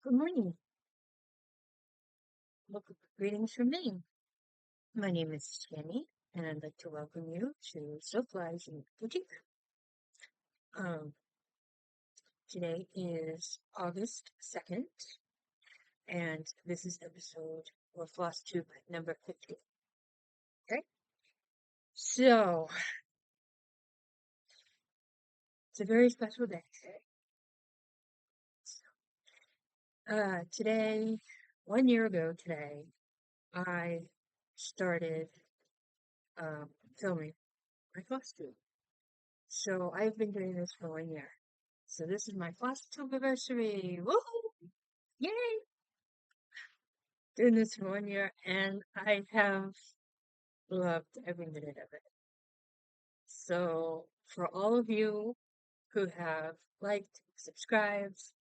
Good morning. Welcome. Greetings from Maine. My name is Tammy, and I'd like to welcome you to Silhowitches and Boutique. Um, Today is August 2nd, and this is episode or FlossTube number 50. Okay, so it's a very special day today. Today, 1 year ago today, I started filming my FlossTube. So I've been doing this for 1 year. So this is my Flossaversary. Woohoo! Yay! Doing this for 1 year, and I have loved every minute of it. So for all of you who have liked, subscribed,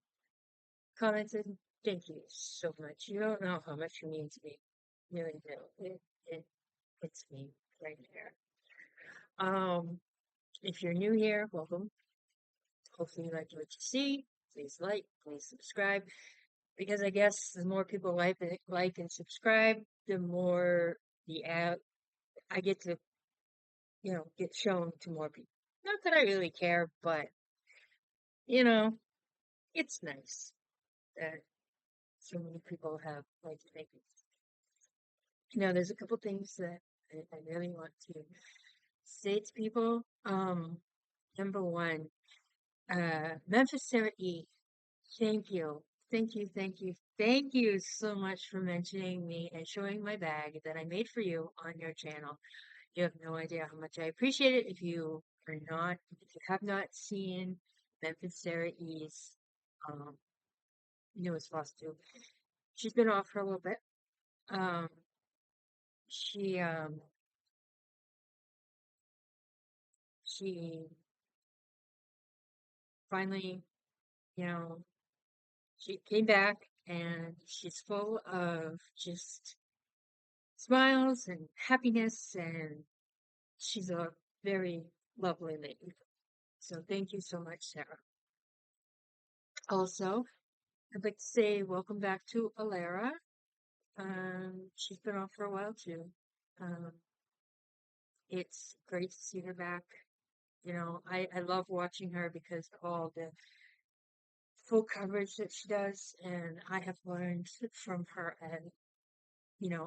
commented, thank you so much. You don't know how much it means to me. You really do. It's me right there. If you're new here, welcome. Hopefully you like what you see. Please like, please subscribe. Because I guess the more people like and subscribe, the more the ad I get to, get shown to more people. Not that I really care, but it's nice that so many people have liked it. There's a couple things that I really want to say to people. Number one, Memphis Sarah E. Thank you. Thank you, thank you, thank you so much for mentioning me and showing my bag that I made for you on your channel. You have no idea how much I appreciate it. If you have not seen Memphis Sarah E's newest FlossTube, she's been off for a little bit. She finally, she came back and she's full of just smiles and happiness, and she's a very lovely lady. So thank you so much, Sarah. Also, I'd like to say welcome back to Alara. She's been off for a while too. It's great to see her back. I love watching her because of all the full coverage that she does, and I have learned from her and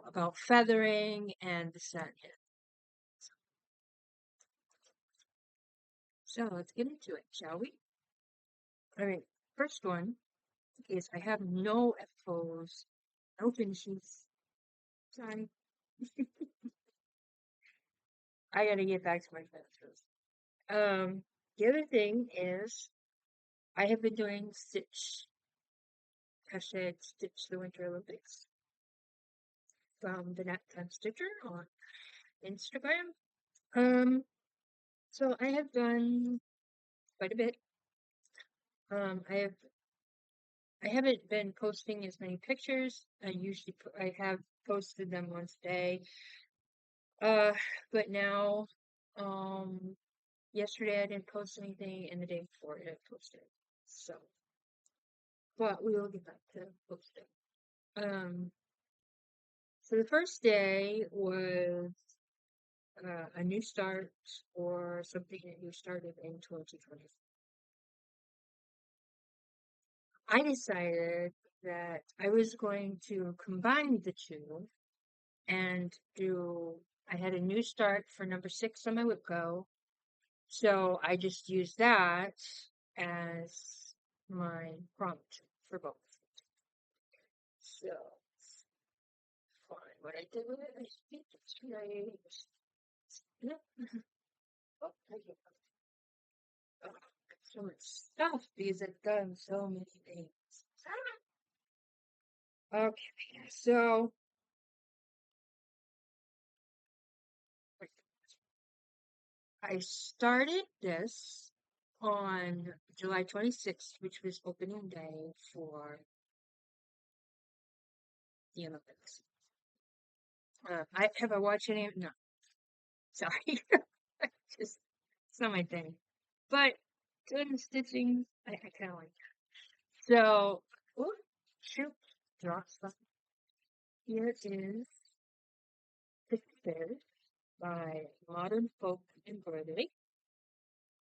about feathering and the sun. So let's get into it, shall we? All right, first one is I have no FOs, no finishes. Sorry. I gotta get back to my finishes. The other thing is I have been doing Stitch, hashtag Stitch the Winter Olympics from the NARAXstitches on Instagram. So I have done quite a bit. I haven't been posting as many pictures. I have posted them once a day. But now, yesterday I didn't post anything, and the day before I didn't post it. So, but we will get back to posting. So the first day was a new start or something that you started in 2020. I decided that I was going to combine the two and I had a new start for number 6 on my Whipco. So I just used that as my prompt for both. So, fine. What I did with it, I think it's right. Yep. Oh, thank you. Oh, so much stuff because I've done so many things. Okay, so I started this on July 26th, which was opening day for the Olympics. Have I watched any? No, sorry, just it's not my thing. But doing stitching, I kind of like. So, ooh, Shoot, drop some. Here is Picture by Modern Folk Embroidery.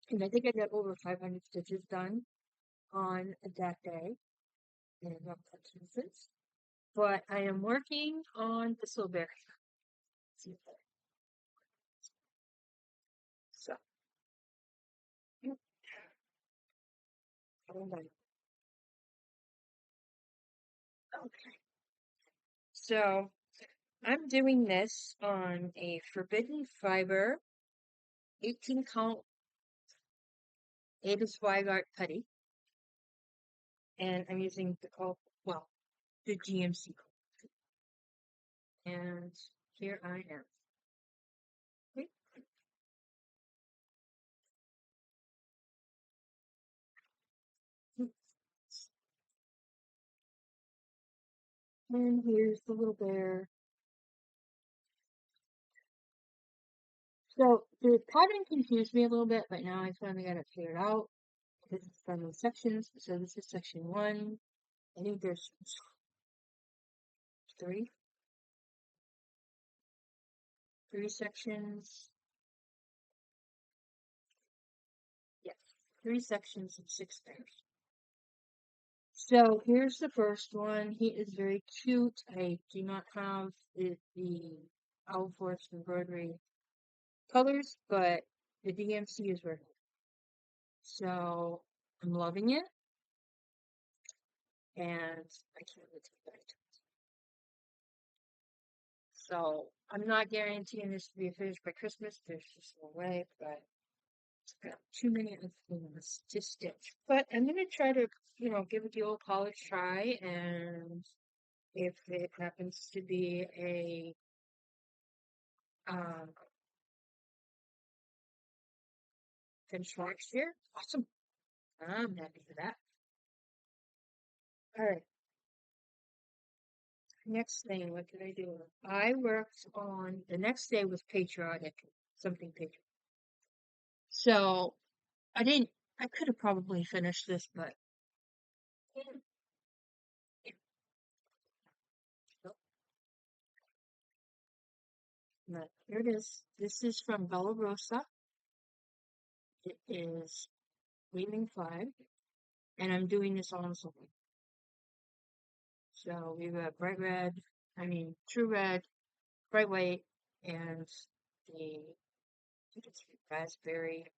And I think I got over 500 stitches done on that day in rough pieces. But I am working on the Silhowitches. So, yep. Hold on. Okay. So I'm doing this on a Forbidden Fiber 18 count Ada Swigart putty. And I'm using the well, the GMC code. And here I am. Okay. And here's the little bear. So the pattern confused me a little bit, but now I finally got it figured out. This is from the sections. So this is section 1. I think there's 3 sections. Yes, 3 sections and 6 pairs. So here's the first one. He is very cute. I do not have the Owl Forest embroidery colors, but the DMC is working. So I'm loving it, and I can't wait to get back to it. So I'm not guaranteeing this to be finished by Christmas. There's just no way, but it's got too many other things to stitch. But I'm gonna try to, give it the old college try, and if it happens to be a um, finish next year, awesome. I'm happy for that. All right. Next thing, what did I do? I worked on the next day was patriotic, something patriotic. So I could have probably finished this, but but here it is. This is from Bella Rosa. It is Wheeling 5, and I'm doing this on something. So we've got true red, bright white, and I think it's raspberry,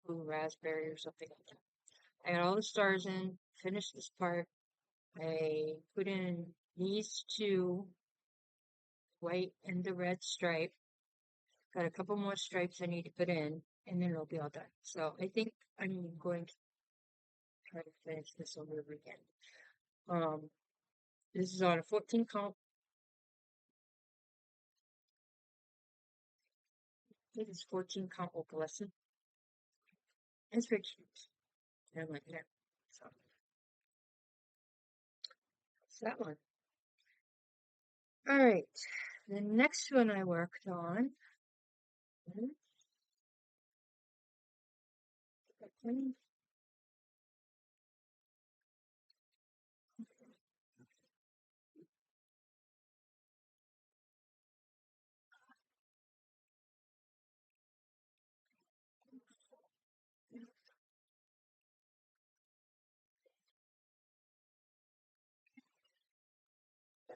blue raspberry or something like that. I got all the stars in, finished this part. I put in these 2 white and the red stripe. Got a couple more stripes I need to put in, and then it'll be all done. So I think I'm going to try to finish this over again. This is on a 14 count. I think it's 14 count opalescent. It's very cute. I like that. So that's that one. All right. The next one I worked on.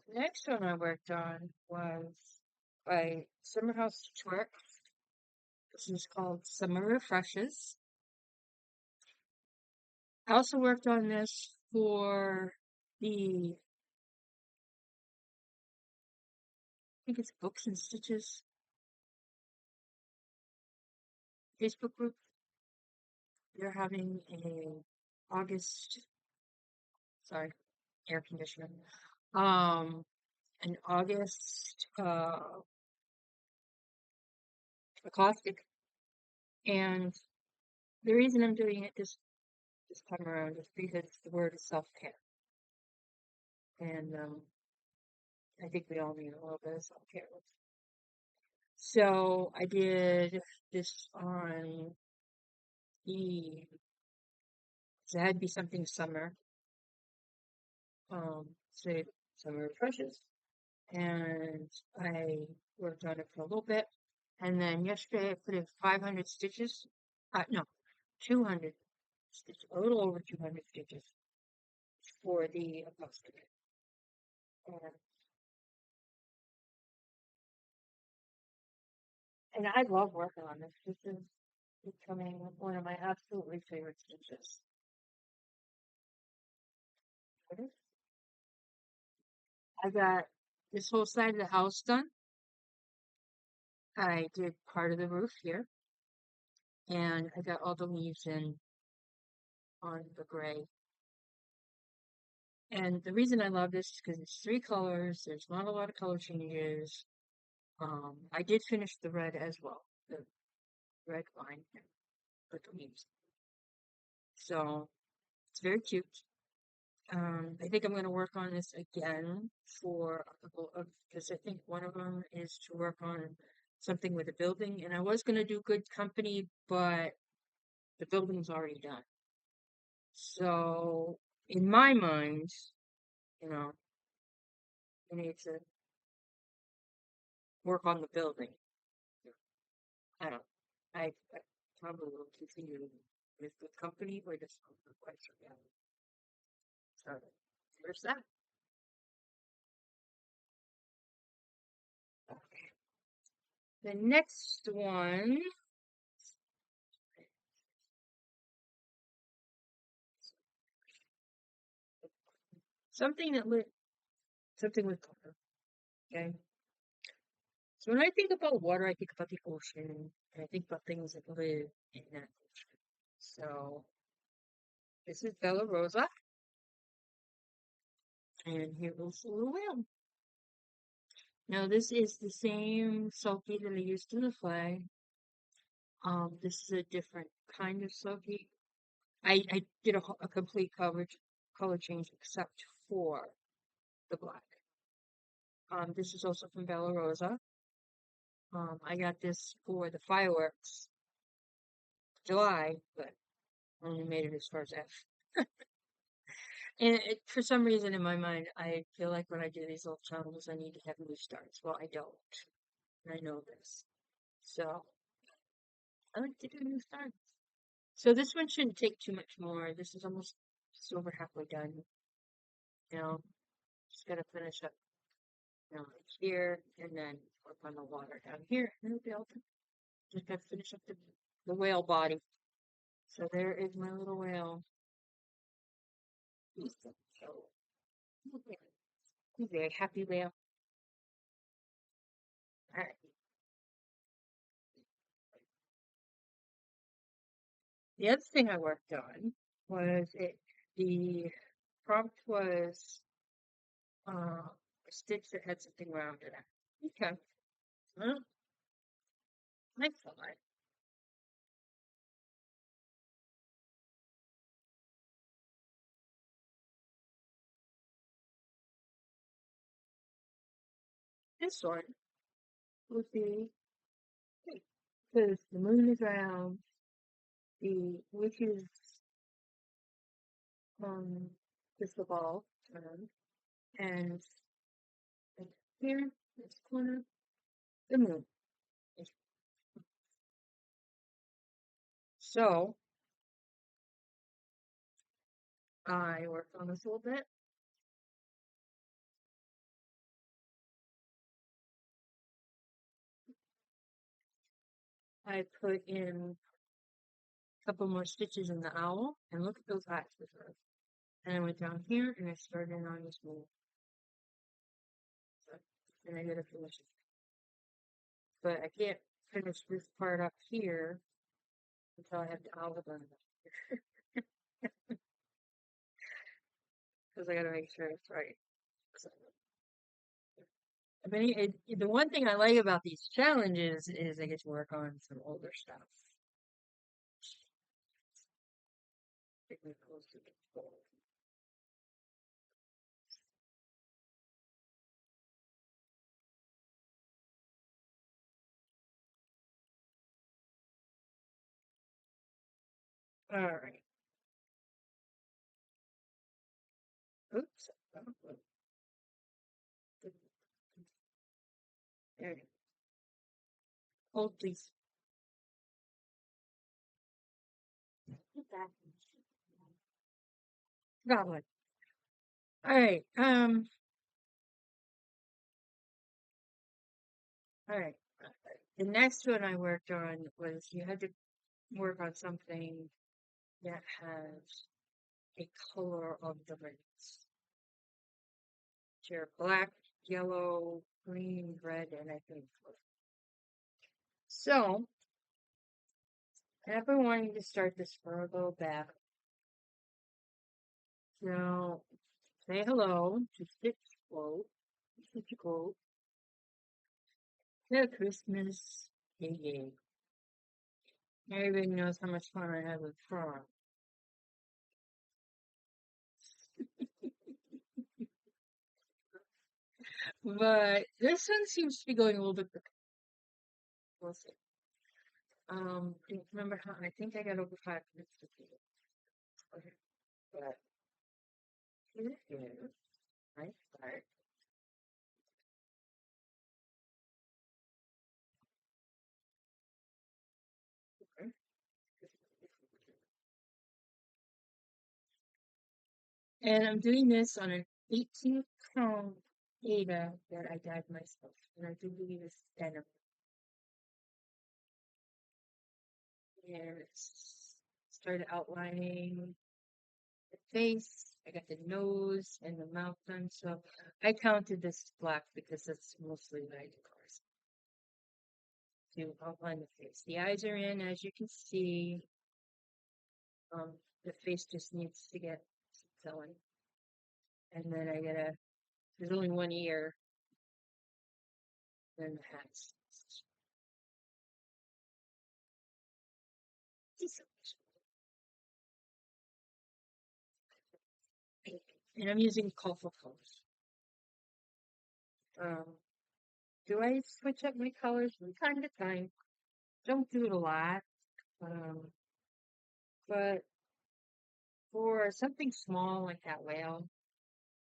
The next one I worked on was by Summerhouse Stitchwork. This is called Summer Refreshes. I also worked on this for the, I think it's Books and Stitches Facebook group. They're having sorry, air conditioner, an August acrostic, and the reason I'm doing it this time around is because the word is self-care, and I think we all need a little bit of self-care. So I did this on so it had to be something summer. save some of her precious. And I worked on it for a little bit. And then yesterday I put in 500 stitches. No, 200 stitches, a little over 200 stitches for the upholstery. And I love working on this. This is becoming one of my absolutely favorite stitches. I got this whole side of the house done. I did part of the roof here, and I got all the leaves in on the gray. And the reason I love this is because it's 3 colors. There's not a lot of color changes. I did finish the red as well, the red line with the leaves. So it's very cute. I think I'm going to work on this again for a couple of, because I think one of them is to work on something with a building. And I was going to do Good Company, but the building's already done. So in my mind, you know, I need to work on the building. I don't. I probably will continue with Good Company or just quite forget. So there's that. Okay. The next one. Something that something with color. Okay. So when I think about water, I think about the ocean, and I think about things that live in that ocean. So this is Bella Rosa, and here goes the little whale. Now this is the same sulky that I used in the flag. This is a different kind of sulky. I did a complete color change except for the black. This is also from Bella Rosa. I got this for the fireworks July, but only made it as far as F. And for some reason in my mind, I feel like when I do these little channels, I need to have new starts. Well, I don't. And I know this. So, I like to do new starts. So this one shouldn't take too much more. This is almost just over halfway done. You know, just gotta finish up, here, and then work on the water down here. And it'll be all done. Just gotta finish up the whale body. So there is my little whale. He's a very happy whale. Alright. The other thing I worked on was the prompt was a stitch that had something round in it. Okay. Well, I thought this one would be because the moon is round, the witch's crystal ball turned, and here, this corner, the moon. So I worked on this a little bit. I put in a couple more stitches in the owl, and look at those eyes with her. And I went down here and I started on this move. So, and I gotta finish it. But I can't finish this part up here until I have the owl done. Because I gotta make sure it's right. So, I mean, the one thing I like about these challenges is I get to work on some older stuff. Take me close to the goal. All right. Oops. There you go. Hold, please. Got one. All right. All right. The next one I worked on was you had to work on something that has a color of the rings. They're black, yellow, green, red, and I think blue. So I've been wanting to start this for a little bit. So say hello to StitchaQuote. StitchaQuote. Merry Christmas. Yay. Everybody knows how much fun I have with Frog. But this one seems to be going a little bit quicker. We'll see. Remember how I think I got over 5 minutes to do it. Okay. But here is my start. Okay. And I'm doing this on an 18 pound Ada that I dyed myself. And I do believe it's denim. And started outlining the face. I got the nose and the mouth done. So I counted this black because that's mostly what I do colors to outline the face. The eyes are in, as you can see. The face just needs to get going. And then there's only one ear. Then the hats. And I'm using colorful colors. Do I switch up my colors from time to time? Don't do it a lot. But for something small like that whale,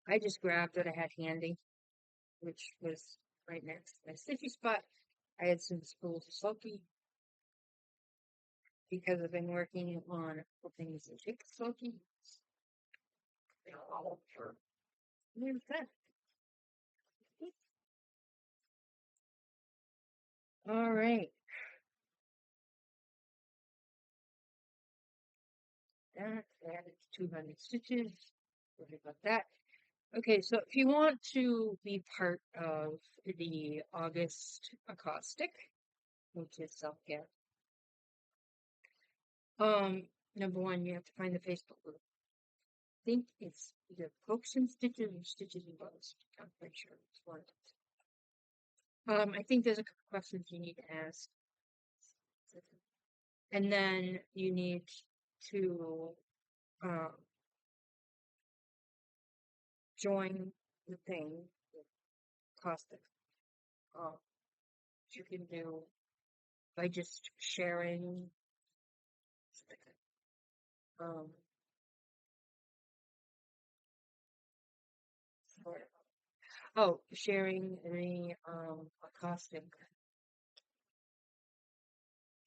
I just grabbed what I had handy, which was right next to my sticky spot. I had some spools of sulky because I've been working on a couple things that take sulky. There's that. All right. That added 200 stitches. Sorry about that. Okay, so if you want to be part of the August acrostic, which is self-care, number one, you have to find the Facebook group. I think it's either Pokes and Stitches or Stitches and Bows. I'm pretty sure it's one. I think there's a couple questions you need to ask. And then you need to join the thing, the acrostic. You can do by just sharing. Sharing the acrostic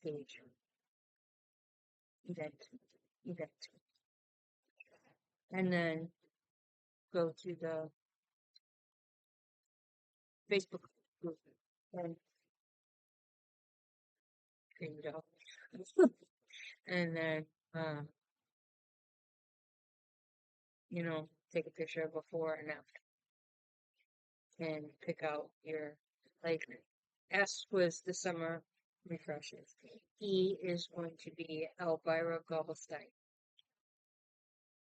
page. Event. And then go to the Facebook group and create it up. And then, take a picture of before and after. And pick out your, like, S was the summer refreshes. E is going to be Elvira Gobelstein.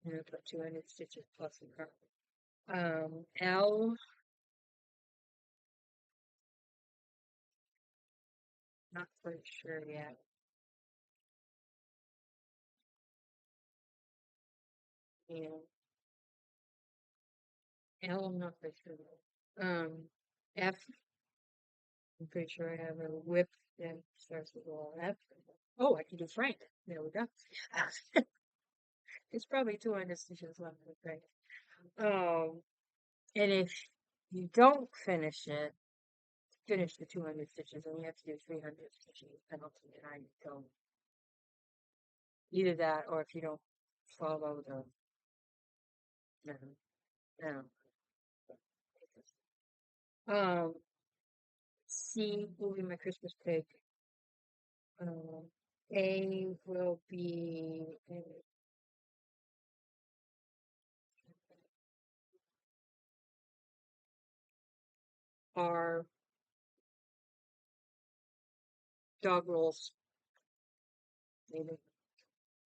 I'm going to put 200 stitches plus a curve. L, not quite sure yet. And L, I'm not quite sure. F, I'm pretty sure I have a whip that starts with a F. Oh, I can do Frank. There we go. It's probably 200 stitches left with Frank. And if you don't finish it, finish the 200 stitches, and you have to do 300 stitches penalty, and I don't. Either that, or if you don't follow the, no, no. C will be my Christmas pig. A will be our dog rolls, maybe.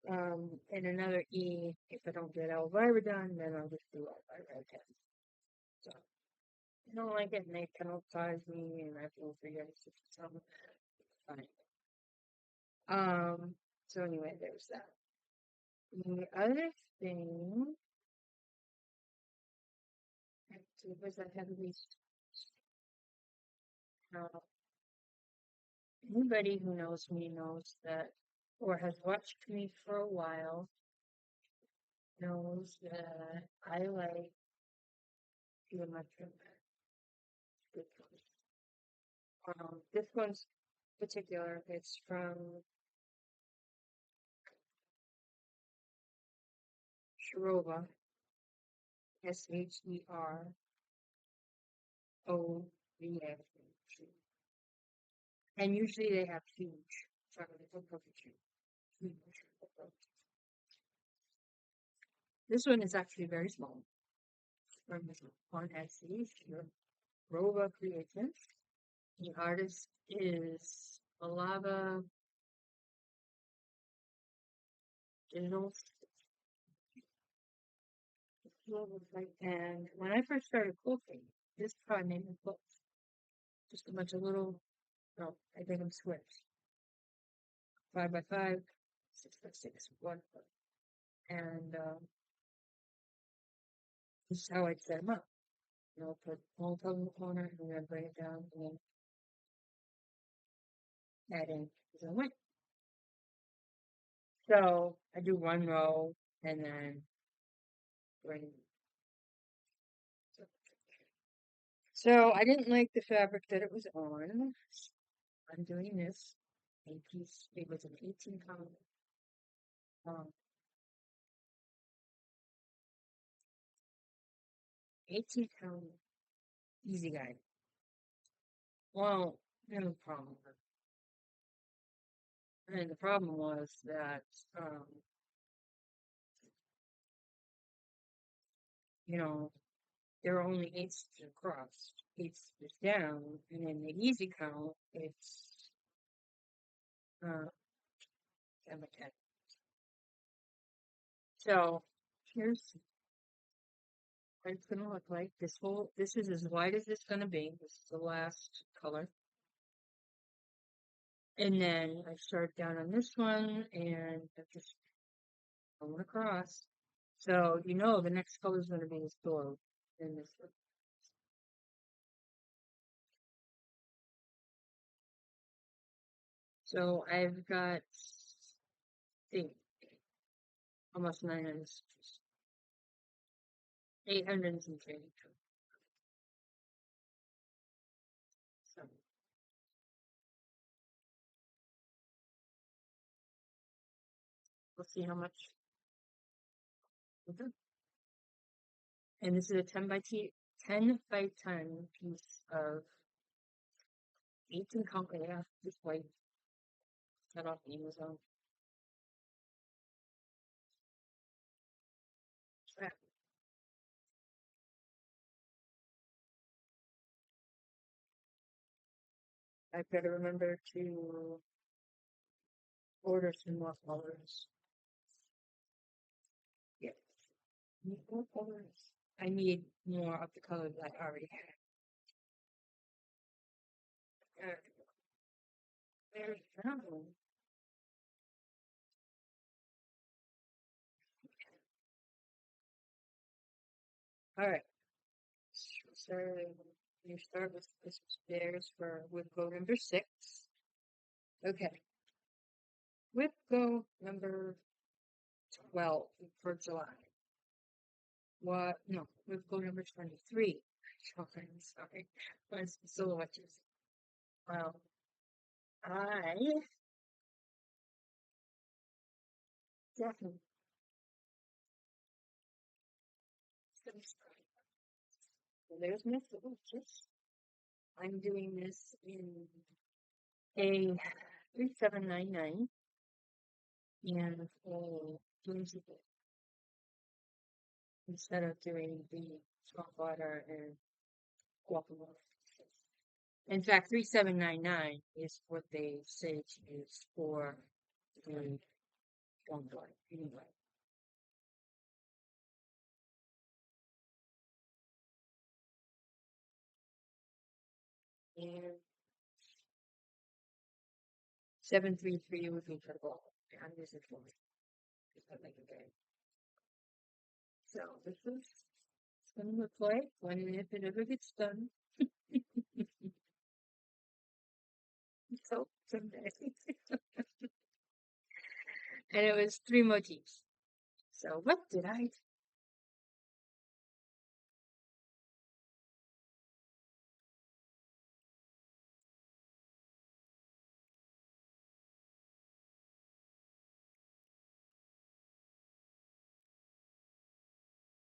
And another E, if I don't get Elvira done, then I'll just do Elvira again. So, I don't like it, and they penalize me, and I have to forget it's something. Fine. So anyway, there's that. The other thing, was I had least, anybody who knows me knows that, or has watched me for a while, knows that I like geometric stitches. This one's particular, it's from Sherova, Sherova. And usually they have huge. Huge. This one is actually very small. From on Etsy, Sherova Creations. The artist is Alava Digital. And when I first started quilting, this probably made me quilt. Just a bunch of little, no, I did them squares. 5x5, 6x6, 1 foot. And this is how I'd set them up. You know, put one toe in the corner and then bring it down and then add in as I went. So I do one row and then bring. So I didn't like the fabric that it was on. I'm doing this. It was an 18 pound. 18 pound easy guide. Well, no problem. And the problem was that, you know, there are only 8 stitches across, 8 stitches down, and in the easy count, it's 10 by 10. So here's what it's gonna look like. This is as wide as it's gonna be. This is the last color. And then I start down on this one, and I just going across. So you know the next color is gonna be this blue in this one. So I've got, think, almost 900 stitches. 800 and some change. So we'll see how much we'll do. And this is a 10 by 10 piece of 18 count. Yeah, this white. Cut off Amazon. Crap. I've got to remember to order some more colors. Yeah. Need more colors. I need more of the colors I already have. There's no. Alright. So you start with this bears with go number 6. Okay. With go number 12 for July. what? No, we'll go number 23. Okay, sorry. Was Silhowitches. Well, I definitely. So there's my Silhowitches. I'm doing this in a 3799 and a flimsy bit instead of doing the salt water and guacamole. In fact, 3799 is what they say to use for the guacamole anyway. And 733 would be for the ball. I'm using for me. Just like a game. So this is going to look like when and if it ever gets done. So someday. And it was 3 motifs. So what did I do?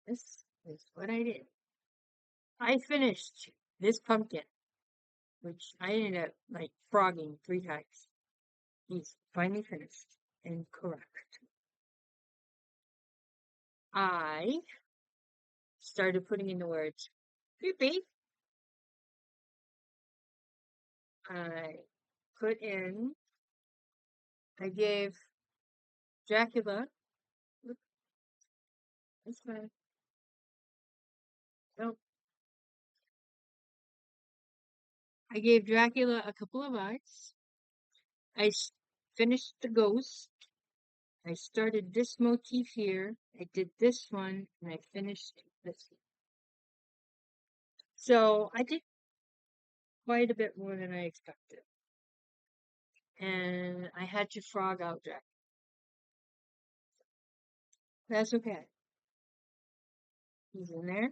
This is what I did. I finished this pumpkin, which I ended up like frogging 3 times. He's finally finished and correct. I started putting in the words creepy. I put in, I gave Dracula, that's fine. No, I gave Dracula a couple of eyes. I finished the ghost. I started this motif here. I did this one, and I finished this one. So I did quite a bit more than I expected. And I had to frog out Dracula. That's okay. He's in there.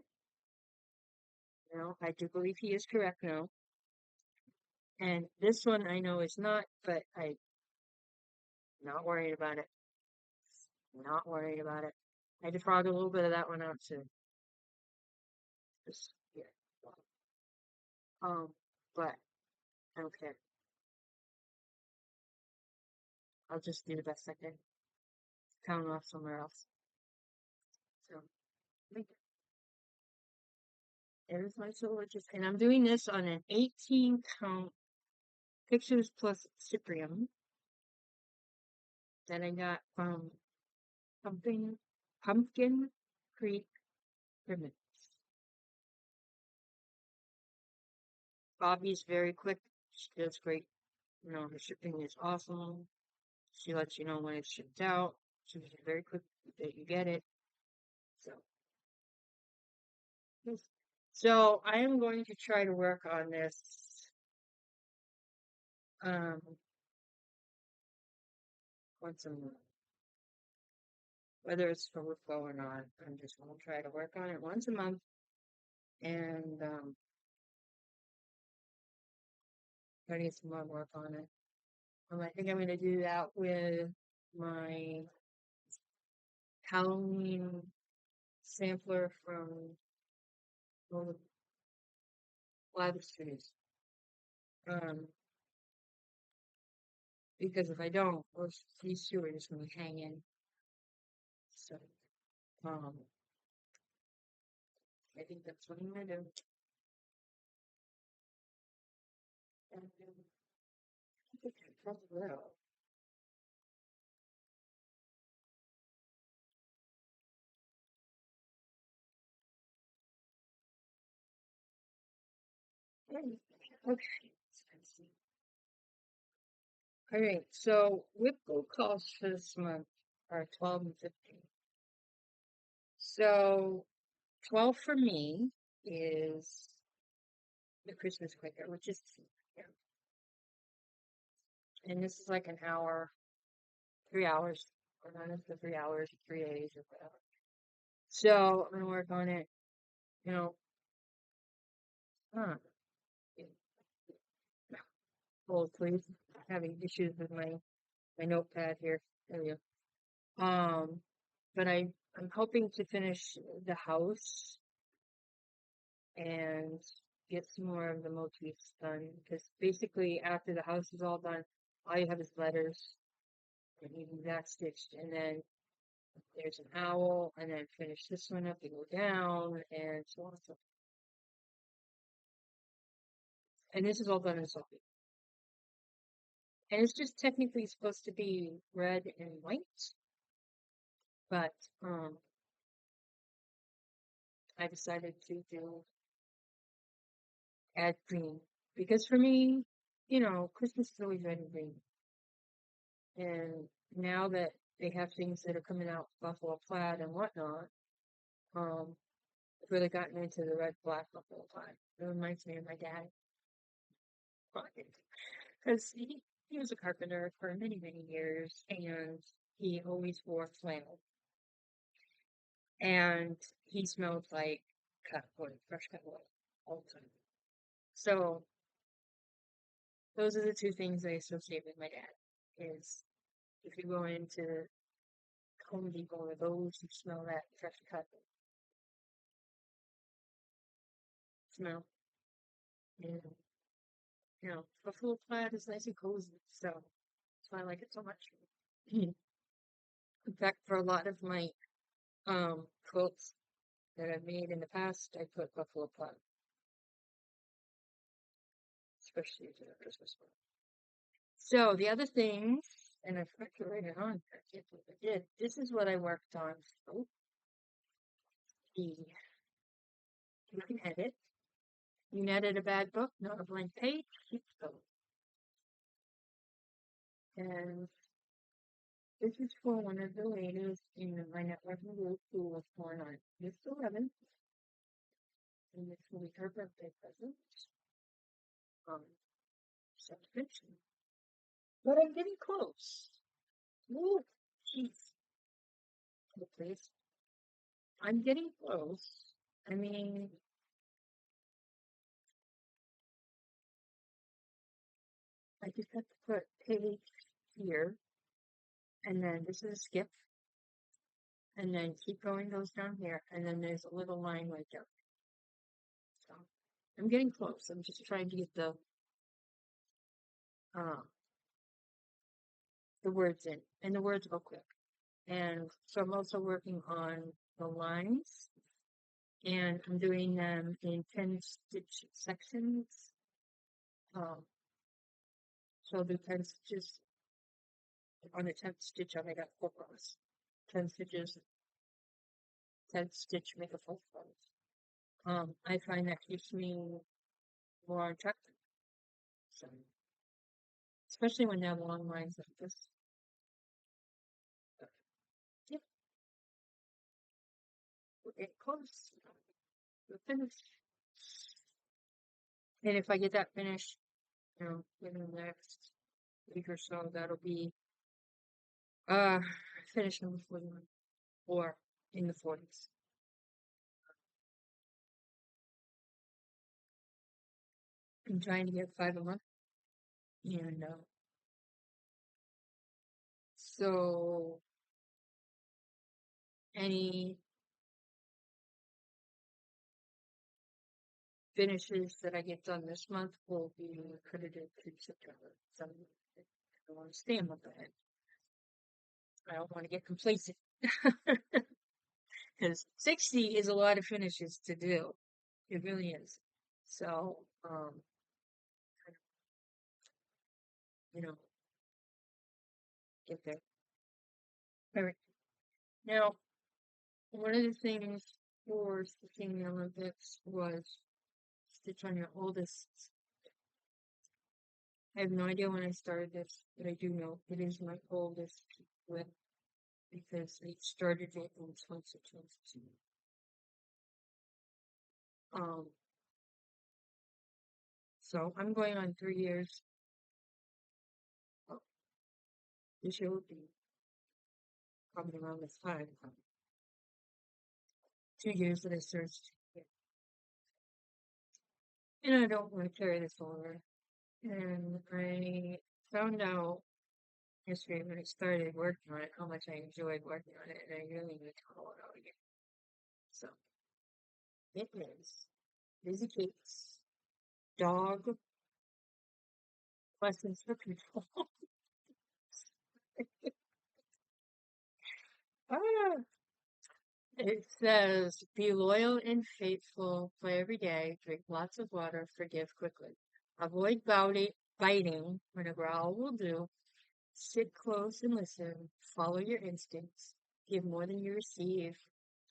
No, I do believe he is correct now. And this one I know is not, but I'm not worried about it. Not worried about it. I defrauded a little bit of that one out too. Just here. But I don't care. I'll just do the best I can. Count off somewhere else. So there's my Silhowitches. And I'm doing this on an 18 count Pictures Plus Cyprium that I got from Pumpkin Creek Ribbons. Bobby's very quick. She does great. You know, her shipping is awesome. She lets you know when it's shipped out. She's very quick that you get it. So, so I am going to try to work on this. Once a month. Whether it's for workflow or not, I'm just going to try to work on it once a month. And try to get some more work on it. I think I'm going to do that with my Halloween sampler from Flossaversary. Because if I don't, these two are just going to be hanging. So, I think that's what I'm going to do. And, I think I probably will. Okay. All right, so Whipple costs for this month are 12 and 15. So 12 for me is the Christmas quicker, which is yeah. And this is like an hour, 3 hours, or not for 3 hours, 3 days or whatever. So I'm gonna work on it, you know. Huh. Hold please. Having issues with my notepad here. There we go. But I'm hoping to finish the house and get some more of the motifs done because basically after the house is all done, all you have is letters and even that stitched, and then there's an owl, and then finish this one up and go down, and so on and so forth. And this is all done in Sophie. And it's just technically supposed to be red and white, but I decided to add green because for me, Christmas is always red and green. And now that they have things that are coming out, buffalo plaid and whatnot, I've really gotten into the red, black buffalo plaid. It reminds me of my dad. Because he was a carpenter for many, many years, and he always wore flannel. And he smelled like cut wood, fresh cut wood, all the time. So those are the two things I associate with my dad. Is if you go into Home Depot or those, you smell that fresh cut smell. And buffalo plaid is nice and cozy, so that's why I like it so much. In fact, for a lot of my quilts that I've made in the past, I put buffalo plaid, especially for the Christmas one. So the other things, and I forgot to write it on. I can't believe I did. This is what I worked on. So you can edit. You can edit a bad book, not a blank page. So, and this is for one of the ladies in my networking group who was born on August 11th. And this will be her birthday present. Subscription. But I'm getting close. Ooh, jeez. Oh, please. I'm getting close. I mean, I just have to put page here, and then this is a skip, and then keep going goes down here, and then there's a little line right there. So I'm getting close. I'm just trying to get the words in, and the words go quick. And so I'm also working on the lines, and I'm doing them in 10 stitch sections. So I'll do 10 stitches. On the 10th stitch, I'll make a full cross. 10 stitches, 10th stitch, make a full cross. I find that keeps me more on track. So, especially when they have long lines like this. But, yeah, we're getting close. We're finished. And if I get that finished, within the next week or so, that'll be finished number 41 or in the 40s. I'm trying to get 5 a month, and so any finishes that I get done this month will be credited to September. So I want to stay a month ahead. I don't want to get complacent because 60 is a lot of finishes to do. It really is. So, get there. All right. Now, one of the things for stitching the Olympics was stitch on your oldest. I have no idea when I started this, but I do know it is my oldest whip because I started it in 2022. So I'm going on 3 years. Oh, this year will be probably around this time. 2 years that I searched. And I don't want to carry this over. And I found out yesterday when I started working on it how much I enjoyed working on it, and I really need to haul it out again. So it is Lizzie Kate's Dog Lessons for People. Ah, it says, be loyal and faithful, play every day, drink lots of water, forgive quickly. Avoid biting when a growl will do. Sit close and listen. Follow your instincts. Give more than you receive.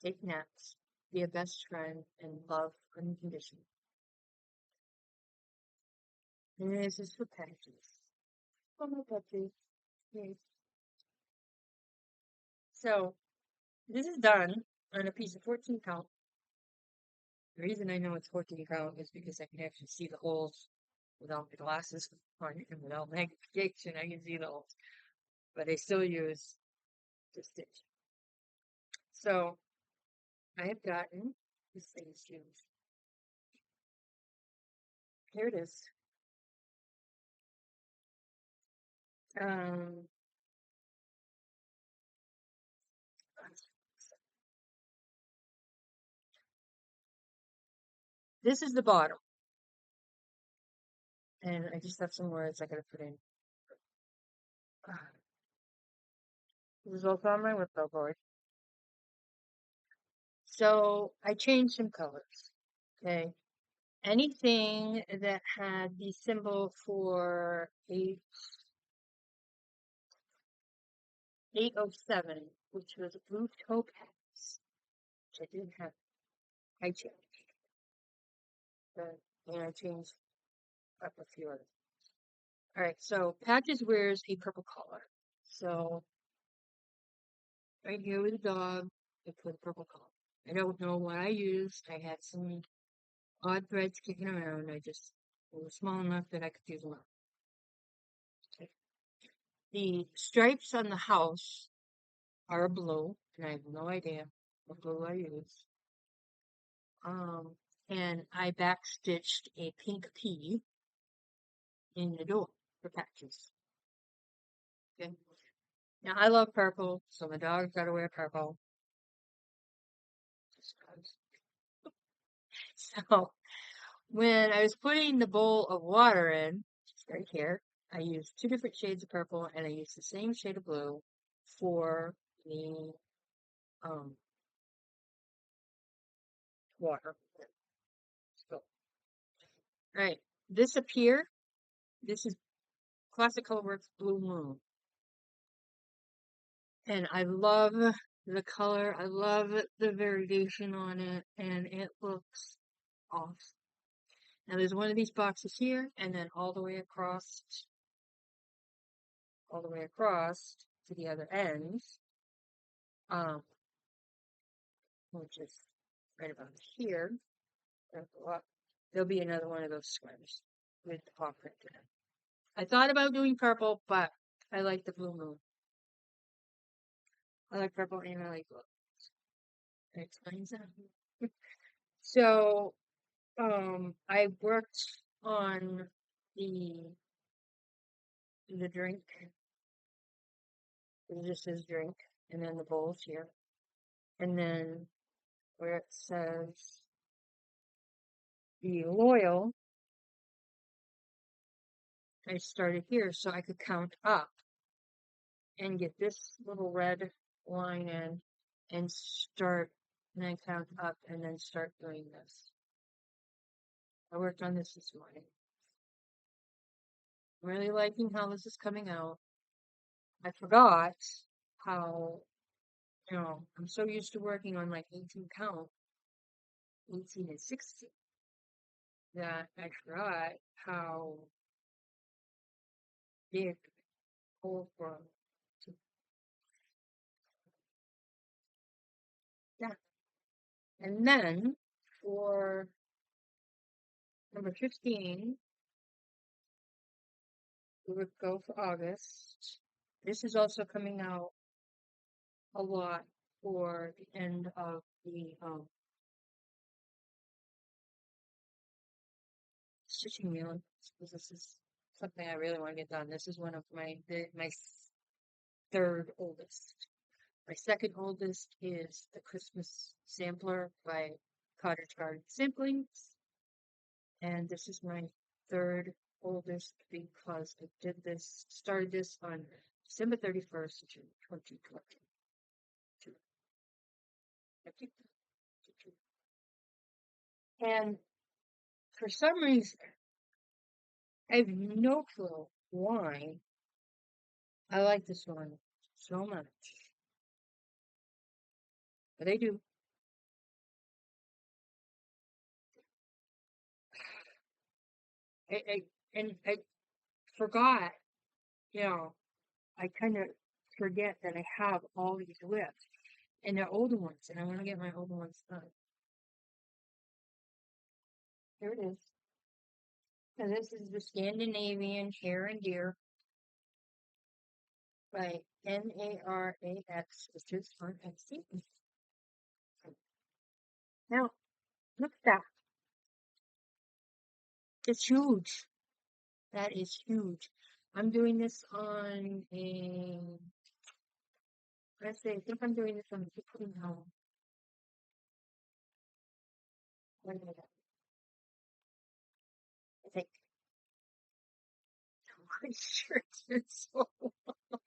Take naps. Be a best friend and love unconditionally. And this is for packages. Oh, my puppy. Yes. So, this is done on a piece of 14 count. The reason I know it's 14 count is because I can actually see the holes without the glasses on and without magnification. I can see the holes, but I still use the stitch. So, I have gotten this thing's used. Here it is. Um, this is the bottom, and I just have some words I gotta put in. This is also on my whippo board. So I changed some colors. Okay, anything that had the symbol for 807, which was blue topaz, which I didn't have. I changed, and I changed up a few others. All right, so Patches wears a purple collar. So right here with the dog, I put a purple collar. I don't know what I used. I had some odd threads kicking around. They were small enough that I could use them up. Okay. The stripes on the house are blue, and I have no idea what blue I use. And I backstitched a pink pea in the door for Patches. Okay. Now I love purple, so my dog's gotta wear purple. So when I was putting the bowl of water in, just right here, I used 2 different shades of purple and I used the same shade of blue for the water. So, alright, this up here, this is Classic Colorworks Blue Moon. And I love the color, I love the variegation on it, and it looks awesome. Now there's one of these boxes here, and then all the way across to the other ends, which is right about here. There'll be another one of those squares with the paw print in it. I thought about doing purple, but I like the blue moon. I like purple and I like blue. That explains that. So, I worked on the drink. This is drink, and then the bowls here, and then where it says be loyal, I started here so I could count up and get this little red line in and then count up and then start doing this. I worked on this morning. I'm really liking how this is coming out. I forgot how, I'm so used to working on like 18 count, 18 and 16, that I forgot how big whole from to that. And then for number 15, we would go for August. This is also coming out a lot for the end of the stitching wheel because this is something I really want to get done. This is one of my third oldest. My second oldest is the Christmas Sampler by Cottage Garden Samplings, and this is my third oldest because I started this on December 31st, 2022. And for some reason, I have no clue why I like this one so much, but I do. I forgot, you know, I kind of forget that I have all these whips, and they're older ones, and I want to get my older ones done. Here it is. So this is the Scandinavian Hare and Deer by NARAXstitches on Etsy. Now, look at that. It's huge. That is huge. I'm doing this on let's say, I think I'm doing this on a 16 home. When did I think. I'm pretty sure it's been so long.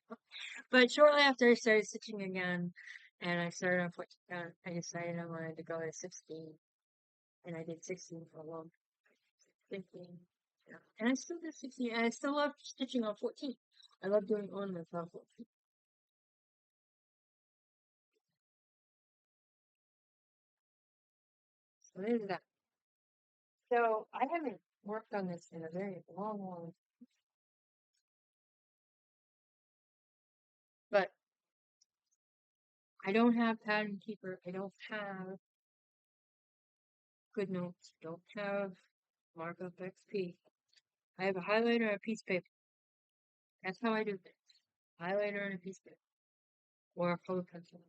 But shortly after I started stitching again, and I started on 14, I decided I wanted to go to 16. And I did 16 for a long time. 15. Yeah. And I still did 16. And I still love stitching on 14. I love doing ornaments on 14. So there's that. So I haven't worked on this in a very long. But I don't have Pattern Keeper. I don't have Good Notes. I don't have Markup XP. I have a highlighter and a piece of paper. That's how I do things. Highlighter and a piece of paper. Or a color pencil.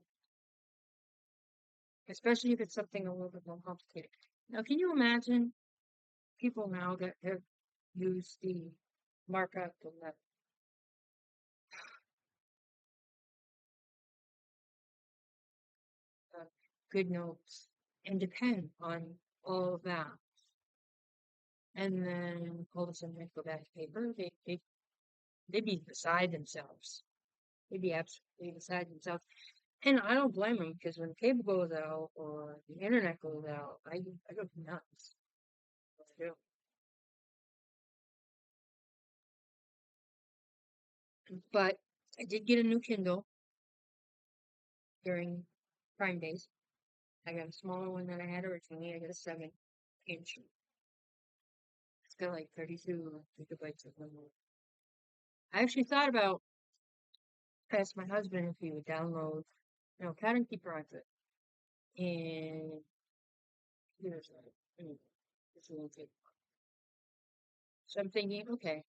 Especially if it's something a little bit more complicated. Now, can you imagine people now that have used the markup and the Good Notes and depend on all of that? And then all of a sudden they go back to paper. They'd be beside themselves. They'd be absolutely beside themselves. And I don't blame them because when cable goes out or the internet goes out, I go nuts. I do. But I did get a new Kindle during Prime Days. I got a smaller one than I had originally. I got a 7-inch. It's got like 32 gigabytes of memory. I actually thought about asked my husband if he would download, Pattern Keeper onto it. And he was like, it's a little bit. So I'm thinking, okay.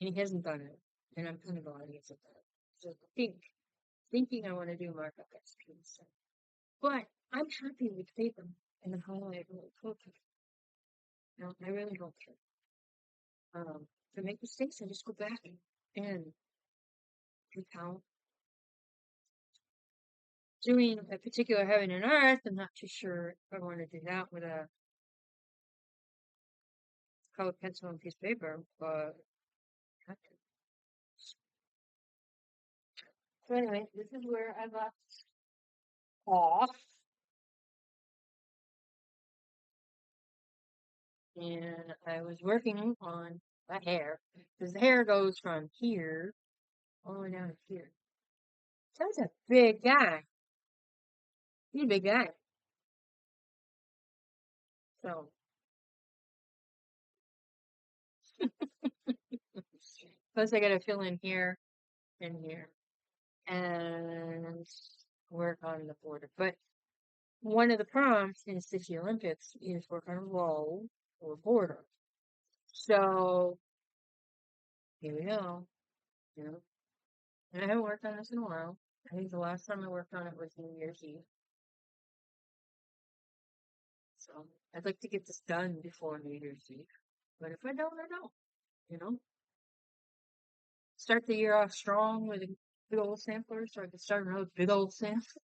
And he hasn't done it. And I'm kind of glad he hasn't done it. So thinking I want to do markup XP. So. But I'm happy with paper and the highlight really cool. I really don't care. If I make mistakes, I just go back and recount. Doing a particular heaven and earth, I'm not too sure if I want to do that with a colored pencil and piece of paper, but so anyway, this is where I left off. And I was working on the hair, because the hair goes from here all the way down to here. So he's a big guy. He's a big guy. So, plus I gotta fill in here and here, and work on the border. But one of the prompts in Stitch Olympics is work on a row or border. So, here we go. And I haven't worked on this in a while. I think the last time I worked on it was New Year's Eve. So I'd like to get this done before New Year's Eve. But if I don't, I don't. You know, start the year off strong with a big old sampler, so I can start another big old sampler.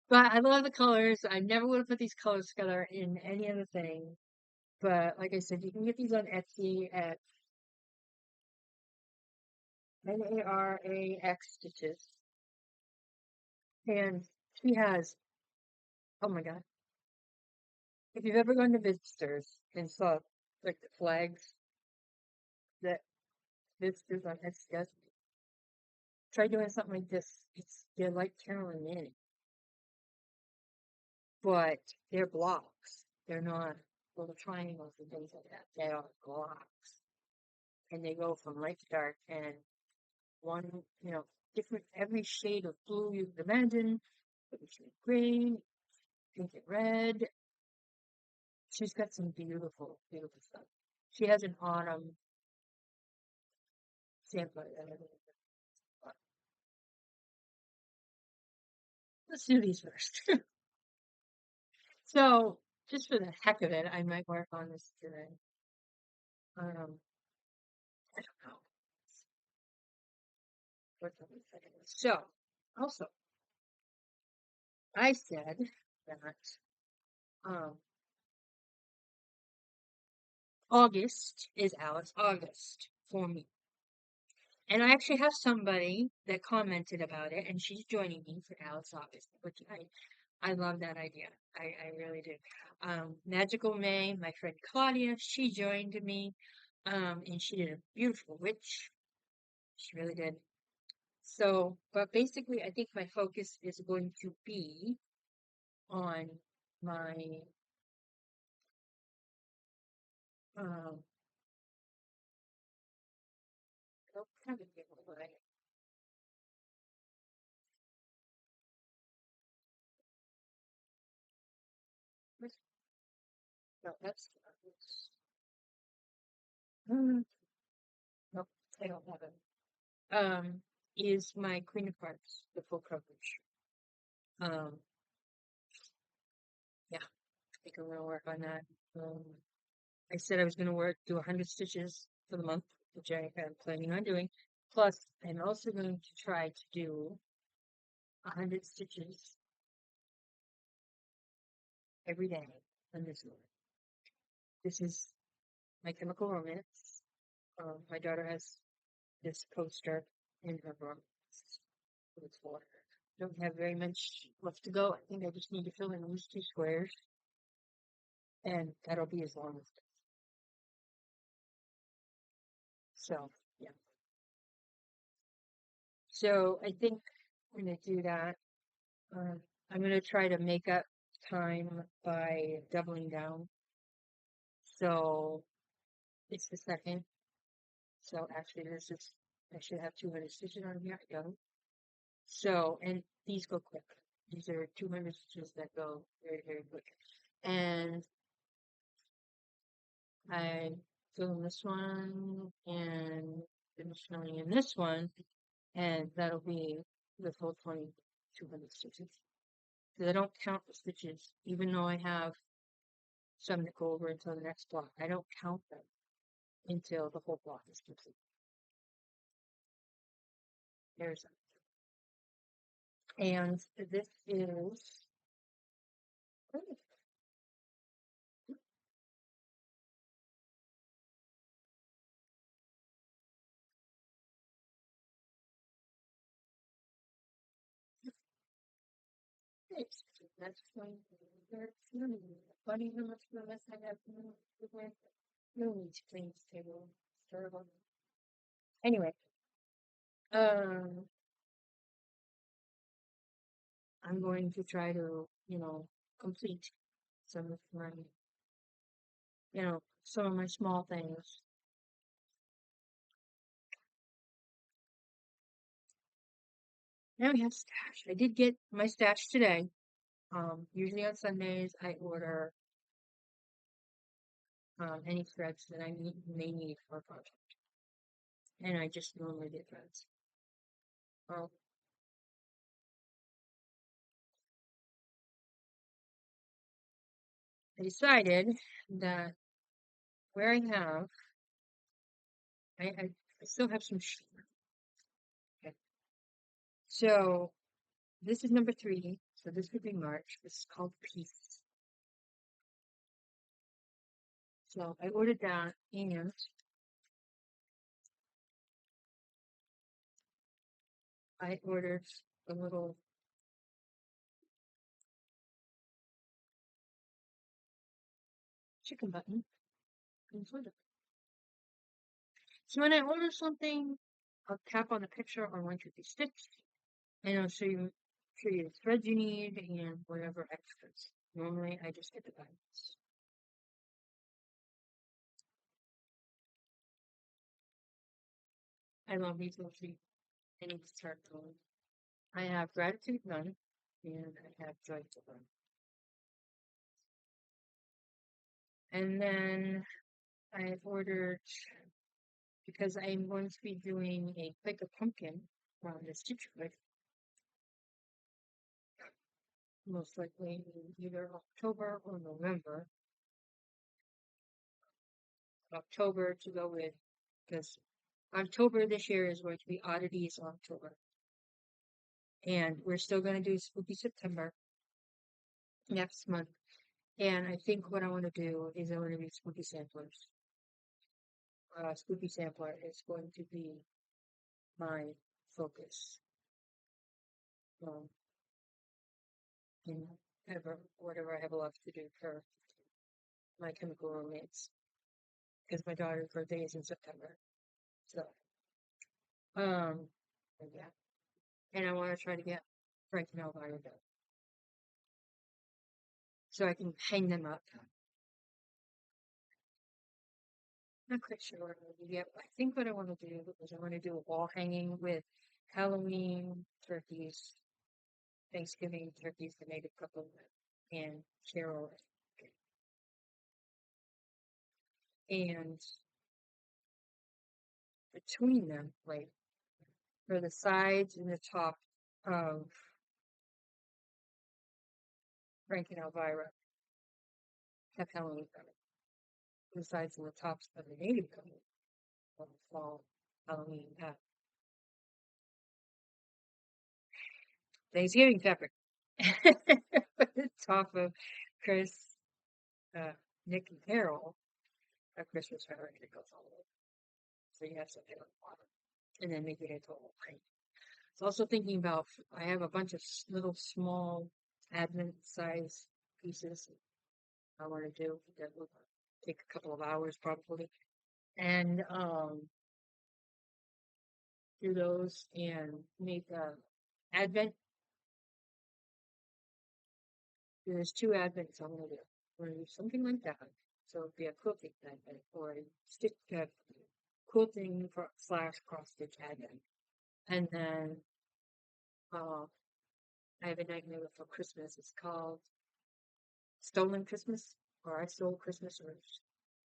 But I love the colors. I never would have put these colors together in any other thing. But like I said, you can get these on Etsy at NARAXstitches. And she has, oh my God. If you've ever gone to Visitors and saw like the flags that Visitors on Etsy does, try doing something like this. They're like Carolyn Manning, but they're blocks. They're not little triangles and things like that. They are blocks. And they go from light to dark and one, different, every shade of blue you can imagine, every shade of green, pink and red. She's got some beautiful, beautiful stuff. She has an autumn sampler. Let's do these first. So, just for the heck of it, I might work on this today. I don't know. So, also, I said that um, August is Alice August for me. And I actually have somebody that commented about it, and she's joining me for Alice August, which I love that idea. I really do. Magical May, my friend Claudia, she joined me, and she did a beautiful witch. She really did. So, but basically, I think my focus is going to be on my, um, oh, kind of get away. No, that's, mm, no, I don't have it. Is my Queen of Hearts, the full coverage. Um, yeah, I think I'm gonna work on that. Um, I said I was gonna do 100 stitches for the month, which I am planning on doing. Plus, I'm also going to try to do 100 stitches every day on this one. This is My Chemical Romance. My daughter has this poster in her room. It's for her. Don't have very much left to go. I think I just need to fill in these two squares, and that'll be as long as it. So, yeah. So I think I'm gonna do that. I'm gonna try to make up time by doubling down. So it's the second. So actually, I should have 200 stitches on here. I don't. So, and these go quick. These are 200 stitches that go very, very quick. And I fill in this one and finish filling in this one, and that'll be the full 200 stitches. Because I don't count the stitches, even though I have some that go over until the next block. I don't count them until the whole block is complete. There's them. And this is It's that's funny. That's funny how much of a mess I have with no need to clean this table. Terrible. Anyway, um, I'm going to try to, complete some of my, some of my small things. Now we have stash. I did get my stash today. Usually on Sundays I order any threads that I may need for a project, and I just normally get threads. Well, I decided that where I have, I still have some sheep. Okay. So this is number 3. So this would be March. This is called Peace. So I ordered that, and I ordered a little chicken button inside of it. So when I order something, I'll tap on the picture on when to be stitched, and it'll show you the threads you need and whatever extras. Normally, I just get the buttons. I love these little sheep. I need to start going. I have gratitude none, and I have joyful none. And then I've ordered, because I'm going to be doing a Quaker pumpkin from the StitchaQuote, most likely in either October or November. October to go with, because October this year is going to be Oddities October. And we're still going to do Spooky September next month. And I think what I want to do is I want to do Spooky Samplers. Spooky Sampler is going to be my focus. In whatever I have left to do for My Chemical Romance. Because my daughter's birthday is in September. So, yeah. And I want to try to get Frank and Elvira done. So I can hang them up. Not quite sure what I'm going to do yet. I think what I want to do is I want to do a wall hanging with Halloween turkeys, Thanksgiving turkeys, the native couple, and Sherova. And between them, like, for the sides and the top of Frank and Elvira, have Halloween coming. The sides and the tops of the native couple of fall Halloween Thanksgiving fabric. The top of Chris, Nick, and Carol, a Christmas fabric that goes all over. So you have something on the bottom, and then make it into a whole thing. I was also thinking about, I have a bunch of little small advent size pieces I want to do that will take a couple of hours probably, and do those and make advent. There's 2 advents I'm gonna do. I'm gonna do something like that. So it'd be a quilting advent or a stitch quilting slash cross stitch advent. And then I have a nightmare for Christmas. It's called Stolen Christmas, or I Stole Christmas, or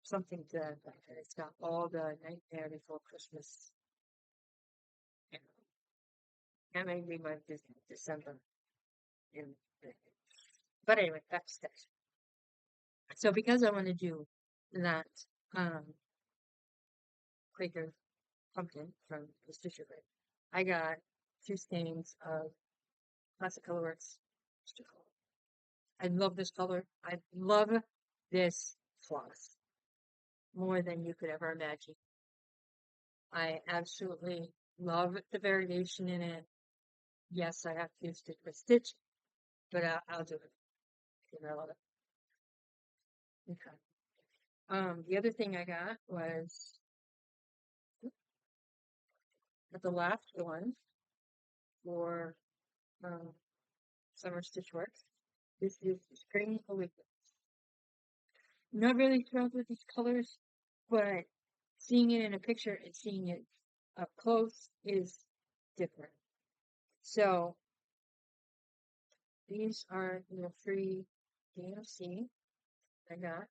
something to that effect. It's got all the Nightmare Before Christmas. You know, that may be my December. And, but anyway, that's that. So because I want to do that Quaker pumpkin from the Stitcher Grid, I got 2 skeins of Classic Colorworks. I love this color. I love this floss more than you could ever imagine. I absolutely love the variation in it. Yes, I have to use Stitch by Stitch, but I'll do it because I love it. Okay. The other thing I got was the last one for Summer Stitch Works. This is Spring Awakens. Not really thrilled with these colors, but seeing it in a picture and seeing it up close is different. So these are the free DMC I got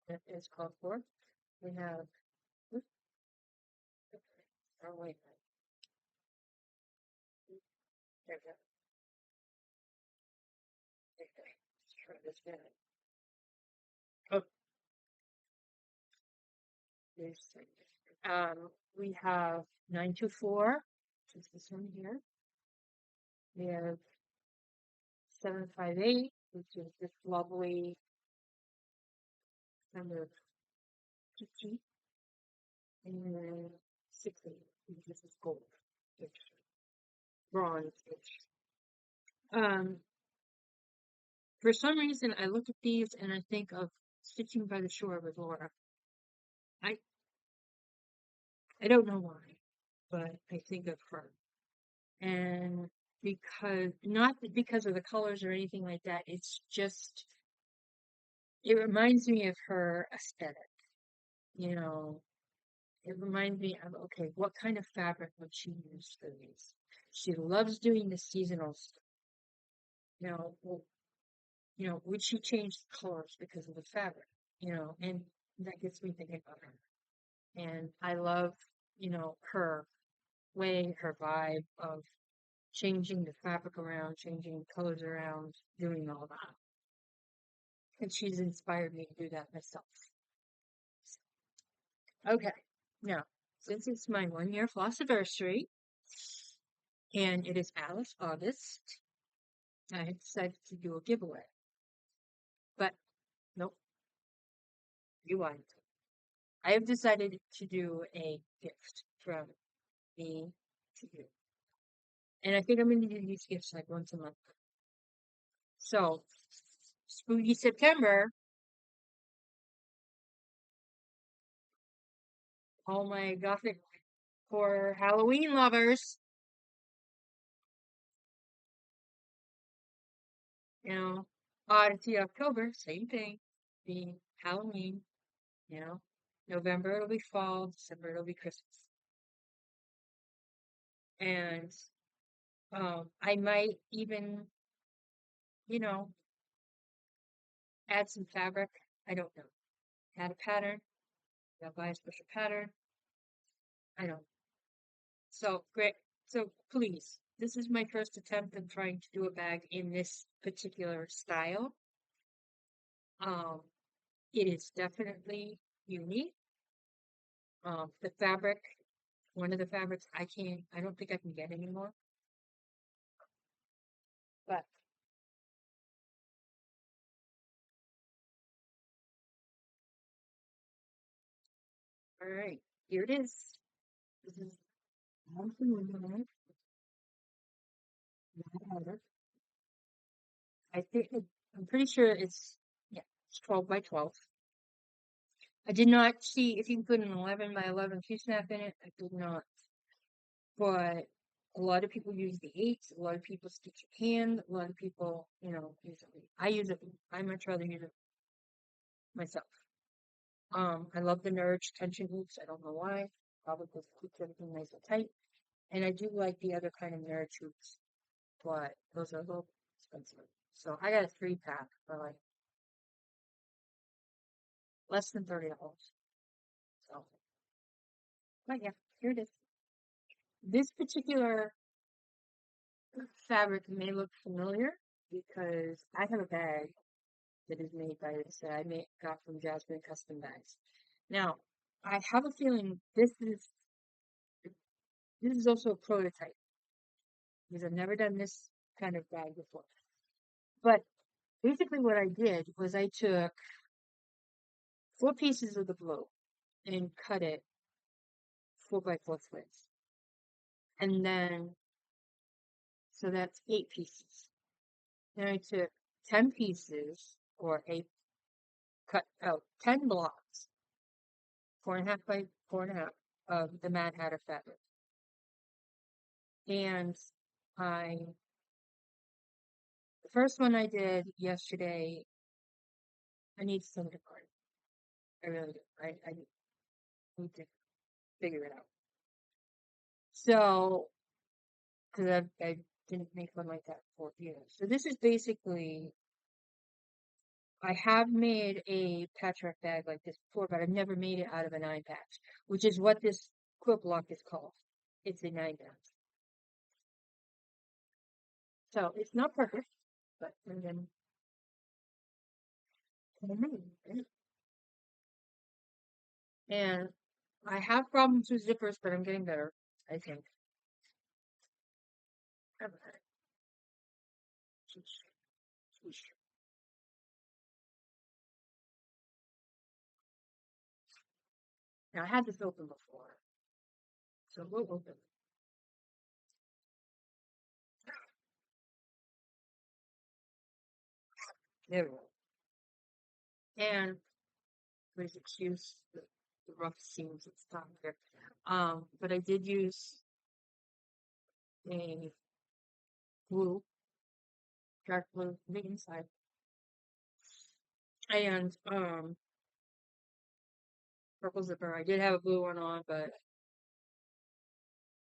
that is called for. We have, oh wait, there we go. Okay, let's try this again. There's we have 924, which is this one here. We have 758, which is this lovely kind of peachy, and then 60, which is this gold, which bronze, which for some reason I look at these and I think of Stitching by the Shore with Laura. I don't know why, but I think of her. And not because of the colors or anything like that, it's just, it reminds me of her aesthetic. You know, it reminds me of, okay, what kind of fabric would she use for these? She loves doing the seasonal stuff. Would she change the colors because of the fabric? And that gets me thinking about her. And I love, her way, her vibe of changing the fabric around, changing colors around, doing all that. And she's inspired me to do that myself. Okay, now, since it's my 1-year Flossaversary, and it is Alice August, I decided to do a giveaway. But, nope, rewind. I have decided to do a gift from me to you. And I think I'm going to do these gifts like once a month. So, Spooky September, all my Gothic horror Halloween lovers, Odyssey October, same thing, being Halloween, November it'll be fall, December it'll be Christmas. And I might even, add some fabric. I don't know. Add a pattern. I'll buy a special pattern. I don't know. So, great. So, please, this is my first attempt at trying to do a bag in this particular style. It is definitely unique. The fabric, one of the fabrics I don't think I can get anymore. But, all right, here it is. This is Wonderland. I'm pretty sure it's 12 by 12. I did not see if you can put an 11 by 11 Q-snap in it. I did not. But a lot of people use the 8s. A lot of people stitch it hand. A lot of people, use it. I use it. I much rather use it myself. I love the Nourish tension hoops. I don't know why. Probably because it keeps everything nice and tight. And I do like the other kind of Nourish hoops, but those are a little expensive. So I got a 3-pack for like less than $30. So, but yeah, here it is. This particular fabric may look familiar because I have a bag that is made by this that I got from Jasmine Custom Bags. Now, I have a feeling this is also a prototype because I've never done this kind of bag before. But basically what I did was I took 4 pieces of the blue and cut it 4 by 4 slits. And then, so that's 8 pieces. Then I took 10 pieces, or cut out 10 blocks, 4.5 by 4.5 of the Mad Hatter fabric. And the first one I did yesterday, I need to send it apart. I really do. I need to figure it out. So, because I didn't make one like that before either. So this is basically, I have made a patchwork bag like this before, but I've never made it out of a 9-patch, which is what this quilt block is called. It's a 9-patch. So it's not perfect, but then and I have problems with zippers, but I'm getting better, I think. Now, I had this open before, so we'll open it. There we go. And please excuse the rough seams at the top here. But I did use a blue, dark blue on the inside. And purple zipper. I did have a blue one on, but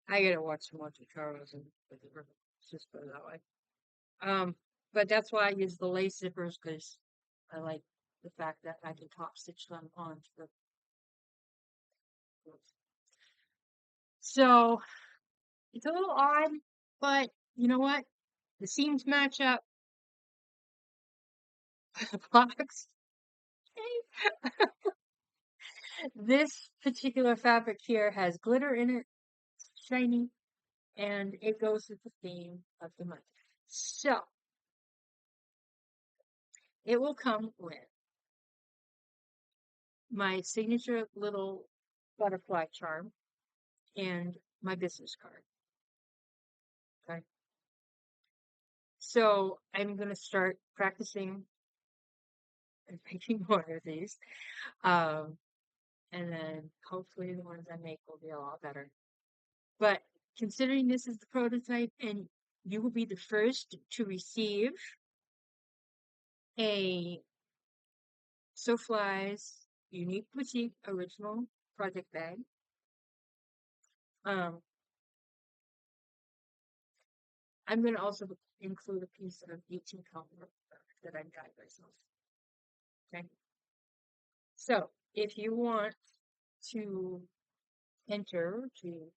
I gotta watch some more tutorials and with the purple. Let's just put it that way. But that's why I use the lace zippers, because I like the fact that I can top stitch them onto the. So it's a little odd, but you know what? The seams match up. The box. This particular fabric here has glitter in it, shiny, and it goes with the theme of the month. So it will come with my signature little butterfly charm and my business card. Okay. So I'm going to start practicing and making more of these. And then hopefully the ones I make will be a lot better. But considering this is the prototype and you will be the first to receive a So Fly's Unique Boutique Original Project Bag. I'm going to also include a piece of 18 count that I dyed myself. Okay. So if you want to enter to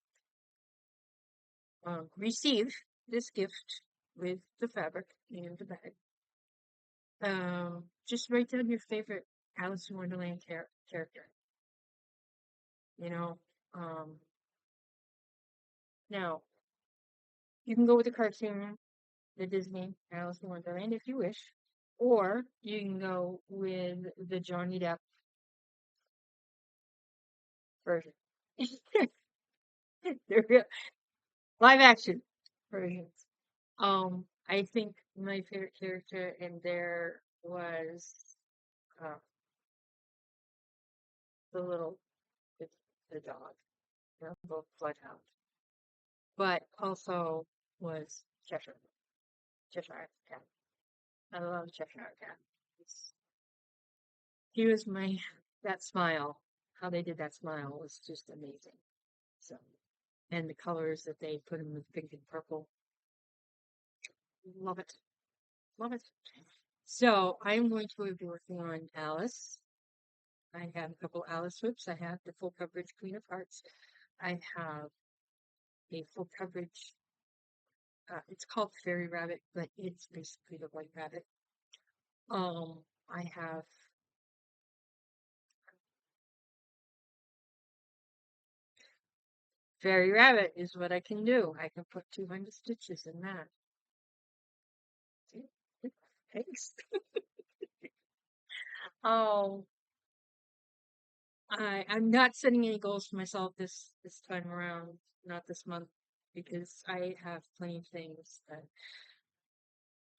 receive this gift with the fabric and the bag, just write down your favorite Alice in Wonderland character. You know, now you can go with the cartoon, the Disney Alice in Wonderland if you wish, or you can go with the Johnny Depp version. The real live action versions. I think my favorite character in there was uh, the little the, the dog, the little bloodhound, but also was Cheshire Cat. I love Cheshire Cat. He was my that smile. How they did that smile was just amazing. So, and the colors that they put in with pink and purple, love it, love it. So I'm going to be working on Alice. I have a couple Alice whips. I have the full coverage Queen of Hearts. I have a full coverage. It's called Fairy Rabbit, but it's basically the White Rabbit. I have Fairy Rabbit is what I can do. I can put 200 stitches in that. Thanks. Oh, I'm not setting any goals for myself this time around, not this month, because I have plenty of things that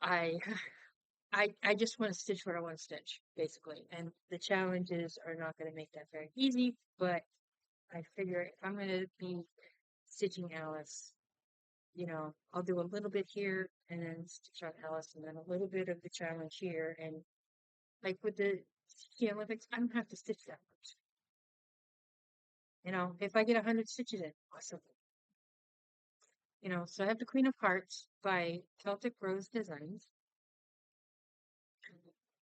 I I just want to stitch what I want to stitch, basically. And the challenges are not going to make that very easy, but I figure if I'm going to be stitching Alice, you know, I'll do a little bit here and then stitch on Alice and then a little bit of the challenge here. And like with the ski Olympics, I don't have to stitch that much. You know, if I get 100 stitches in, awesome. You know, so I have the Queen of Hearts by Celtic Rose Designs.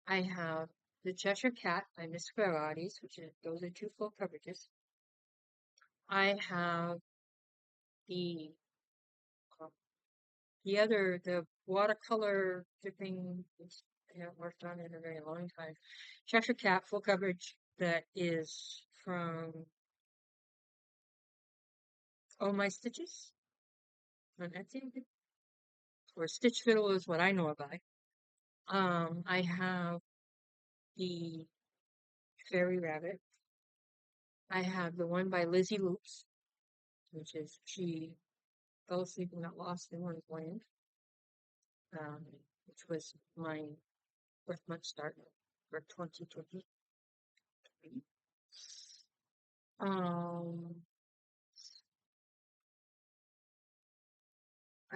I have the Cheshire Cat by Miss Ferraris, which is, those are two full coverages. I have the the watercolor dripping, which I haven't worked on in a very long time. Cheshire Cat full coverage that is from all my stitches on Etsy, or Stitch Fiddle is what I know it by. I have the Fairy Rabbit. I have the one by Lizzie Loops, which is she fell asleep and got lost in one's land, which was my birth month start for 2020.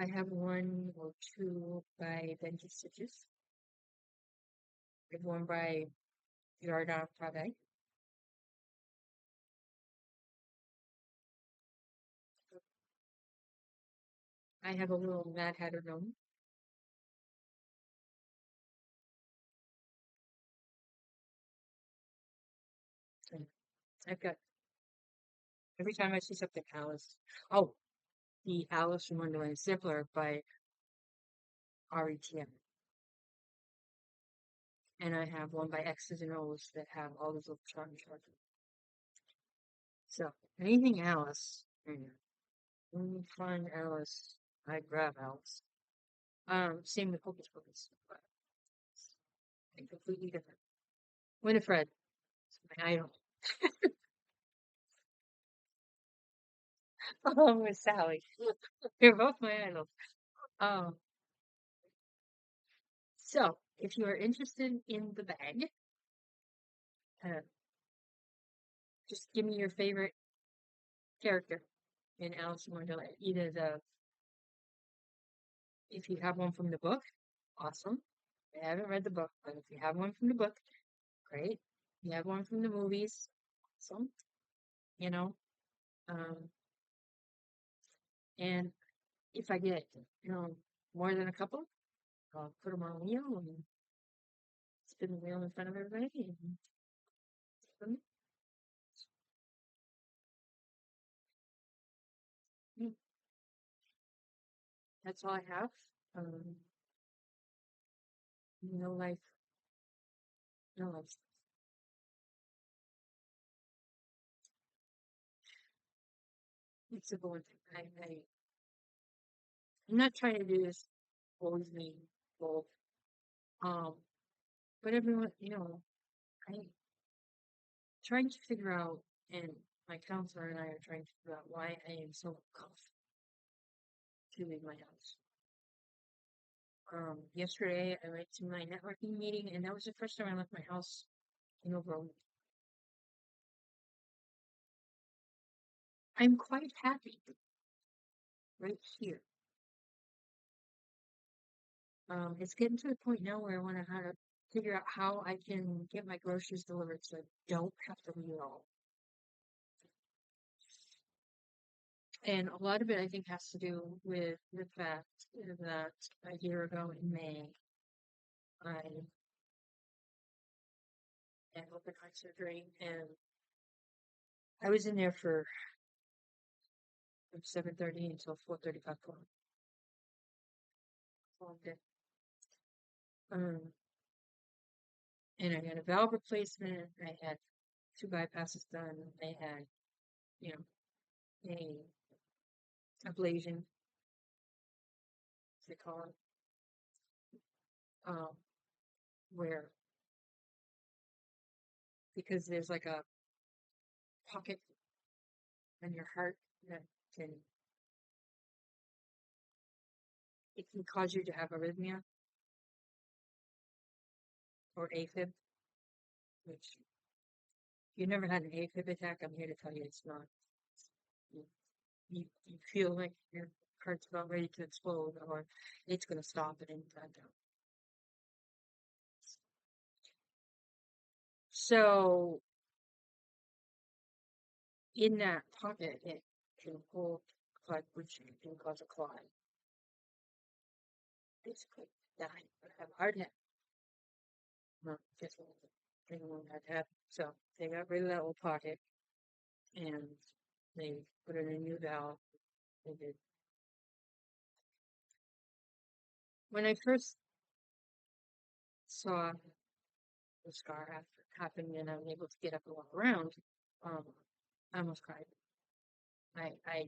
I have one or two by Benji Stitches. I have one by Yarda Prave. I have a little Mad Hatter gnome. And I've got, every time I see something Alice, oh, the Alice from Wonderland Zippler by RETM. And I have one by X's and O's that have all those little charm charts. So, anything Alice, when you find Alice, I grab Alice. Same with Hocus Pocus, but completely different. Winifred, my idol. Along with Sally. They're both my idols. Um, so, if you are interested in the bag, uh, just give me your favorite character in Alice in Wonderland. Either if you have one from the book, awesome. I haven't read the book, but if you have one from the book, great. If you have one from the movies, awesome. You know, um, and if I get, more than a couple, I'll put them on a wheel and spin the wheel in front of everybody. And that's all I have. Um, no life, no life. It's a bold thing. I'm not trying to do this always me bold. Um, but everyone, I'm trying to figure out, and my counselor and I are trying to figure out why I am so comfortable to leave my house. Yesterday I went to my networking meeting, and that was the first time I left my house in over a week. I'm quite happy right here. It's getting to the point now where I want to figure out how I can get my groceries delivered so I don't have to leave it all. And a lot of it, I think, has to do with the fact that a year ago in May, I had open heart surgery, and I was in there from 7:30 until 4:35 p.m. Long day. And I had a valve replacement. I had 2 bypasses done. I had, you know, a ablation, as they call it, um, where because there's like a pocket on your heart that can it can cause you to have arrhythmia or AFib, which if you never had an AFib attack, I'm here to tell you it's not. You feel like your heart's about ready to explode or it's going to stop at any time now. So, in that pocket, it can hold blood, which can cause a clot. Basically, die or have a heart attack. Well, guess what? Anyone had to have. So, they got rid of that little pocket and they put in a new valve. They did. When I first saw the scar happen and I was able to get up and walk around, I almost cried. I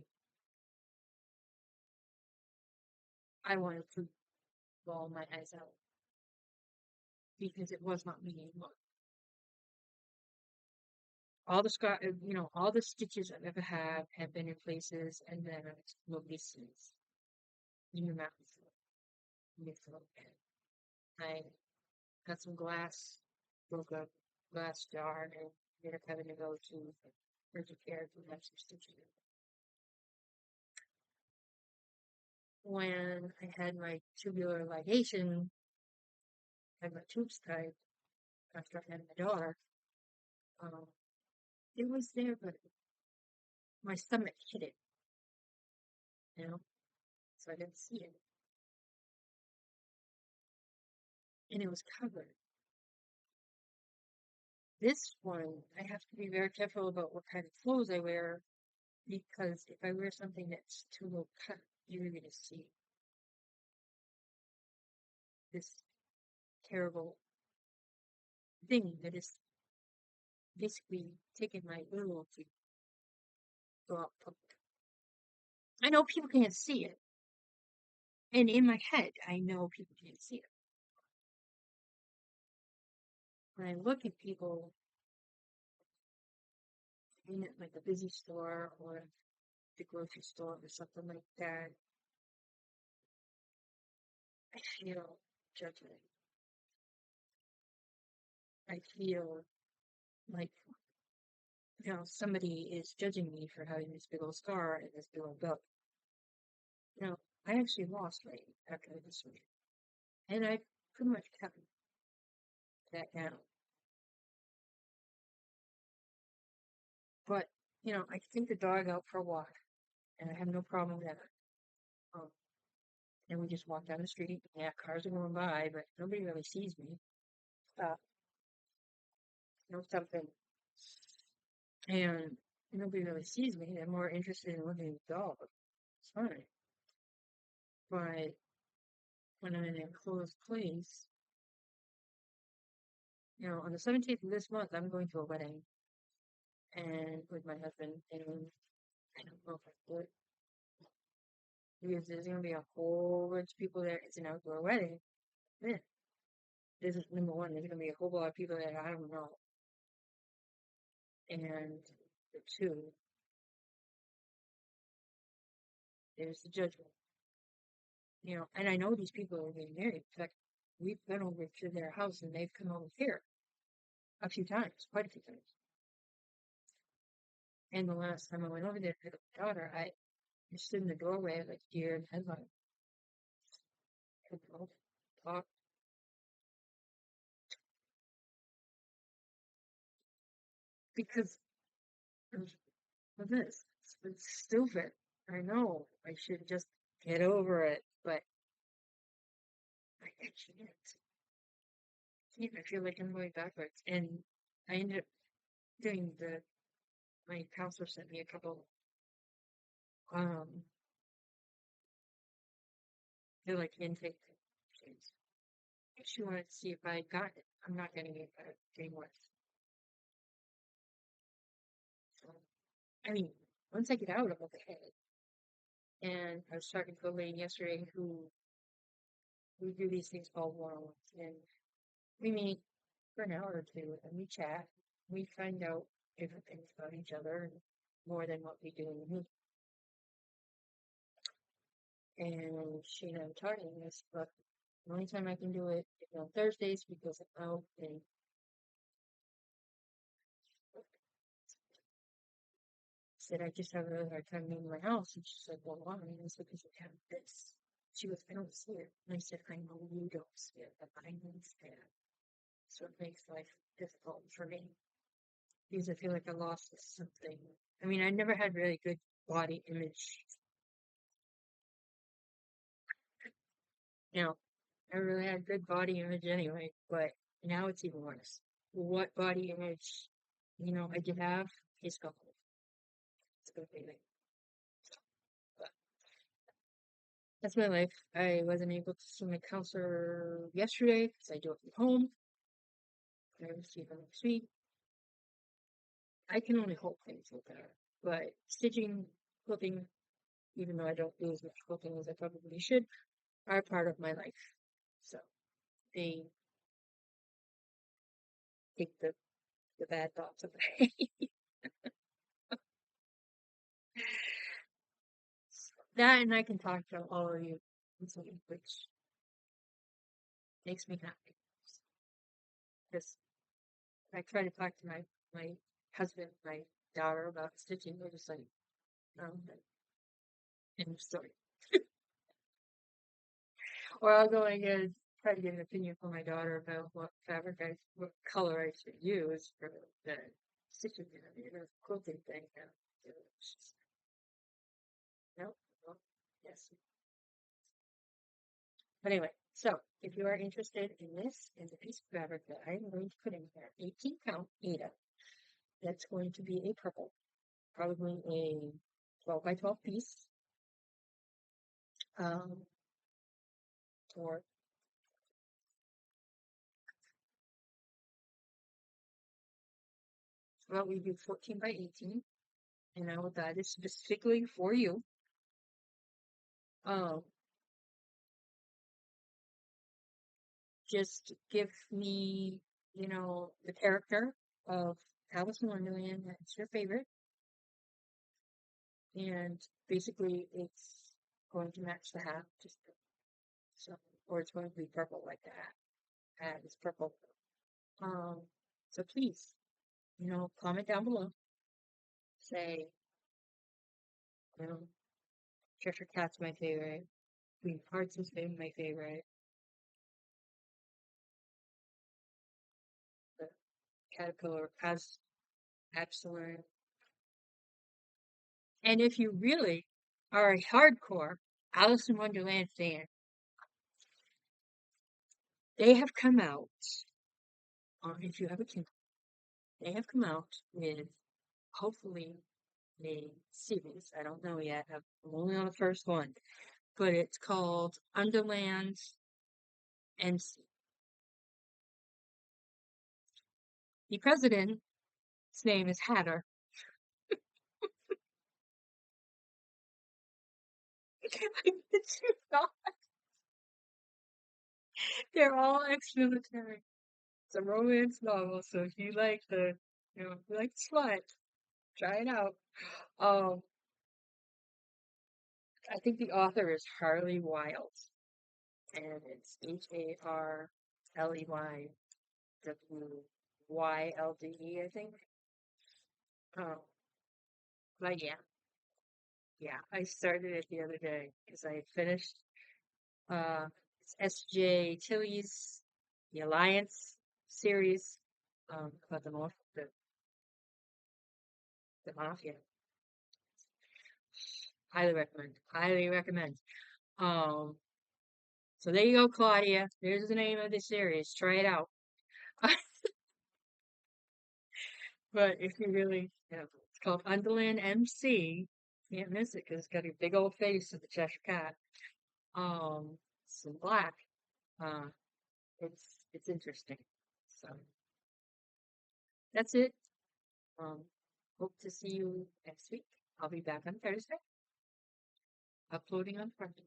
I wanted to bawl my eyes out because it was not me anymore. All the all the stitches I've ever had have been in places, and then nobody sees in your mouth, in your throat. I got some glass, broke a glass jar, and ended up having to go to urgent care to have some stitches. When I had my tubular ligation, had my tubes tied after I had my daughter, um, it was there, but my stomach hit it, you know, so I didn't see it. And it was covered. This one, I have to be very careful about what kind of clothes I wear because if I wear something that's too low cut, you're going to see this terrible thing that is basically taking my will to go out public. I know people can't see it. And in my head, I know people can't see it. When I look at people in like a busy store or the grocery store or something like that, I feel judgment. I feel like, somebody is judging me for having this big old scar and this big old belt. I actually lost weight after this week. And I pretty much kept that down. But, I can take the dog out for a walk, and I have no problem with that. Um, and we just walk down the street. Yeah, cars are going by, but nobody really sees me. Stop. Something. And nobody really sees me. They're more interested in looking at the dog. It's fine. But when I'm in a closed place, on the 17th of this month, I'm going to a wedding and with my husband, and I don't know if I would because there's going to be a whole bunch of people there. It's an outdoor wedding. Yeah. This is number one. There's going to be a whole lot of people that I don't know. And the two, there's the judgment. And I know these people are getting married. In fact, we've been over to their house and they've come over here a few times, quite a few times. And the last time I went over there to pick up my daughter, I just stood in the doorway like deer in headlights. Talk. Because of this. It's stupid. I know. I should just get over it, but I can't. I feel like I'm going backwards. And I ended up doing my counselor sent me a couple, um, they're like intake things. She wanted to see if I got it. I'm not getting it, but getting worse. So, I mean, once I get out, I'm okay. And I was talking to a lady yesterday who we do these things called one-on-ones, and we meet for an hour or two, and we chat. We find out different things about each other, more than what we do in the movie. And she and I were talking this, but the only time I can do it is on Thursdays because I'm out and said I just have a really hard time leaving my house. And she's like, well, why? And I said, because I have this. She goes, I don't see it. And I said, I know you don't see it, but I know it's there. So it makes life difficult for me because I feel like I lost something. I mean, I never had really good body image. I really had good body image anyway, but now it's even worse. What body image, I did have is gone. It's completely. But that's my life. I wasn't able to see my counselor yesterday because I do it from home. I will see her next week. I can only hope things will better. But stitching, quilting, even though I don't do as much quilting as I probably should, are part of my life. So they take the bad thoughts away. That and I can talk to all of you easily, which makes me happy. Because I try to talk to my husband, my daughter about stitching, they're just like, um, end of story. Or I'll go and try to get an opinion from my daughter about what color I should use for the stitching, quilting thing. No, no, yes. But anyway, so if you are interested in this, in the piece of fabric that I'm going to put in here, 18 count Ada, that's going to be a purple, probably a 12 by 12 piece, um, or well, we do 14 by 18, and now that is specifically for you. Um, just give me, the character of Alice in Wonderland that's your favorite, and basically it's going to match the hat, just so, or it's going to be purple like the hat. Hat is purple. Um, so please, comment down below. Say, you know, Cheshire Cat's my favorite. Queen Hearts is my favorite. The Caterpillar has excellent. And if you really are a hardcore Alice in Wonderland fan, they have come out, if you have a Kindle, they have come out with hopefully a series. I don't know yet. I'm only on the first one, but it's called Underland MC. The president's name is Hare. It's not. They're all ex-military. It's a romance novel, so if you like if you like smut, try it out. Um, I think the author is Harley Wild, and it's HarleyWyld, I think. Um, but yeah, I started it the other day because I had finished it's S.J. Tilley's The Alliance series about the mafia. Highly recommend. Highly recommend. Um, so there you go, Claudia. There's the name of the series. Try it out. But if you really, it's called Underland MC. Can't miss it because it's got a big old face of the Cheshire Cat. It's in black. Uh, it's interesting. So that's it. Um, hope to see you next week. I'll be back on Thursday, uploading on Friday.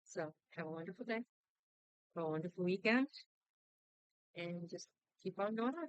So have a wonderful day, have a wonderful weekend, and just keep on going on.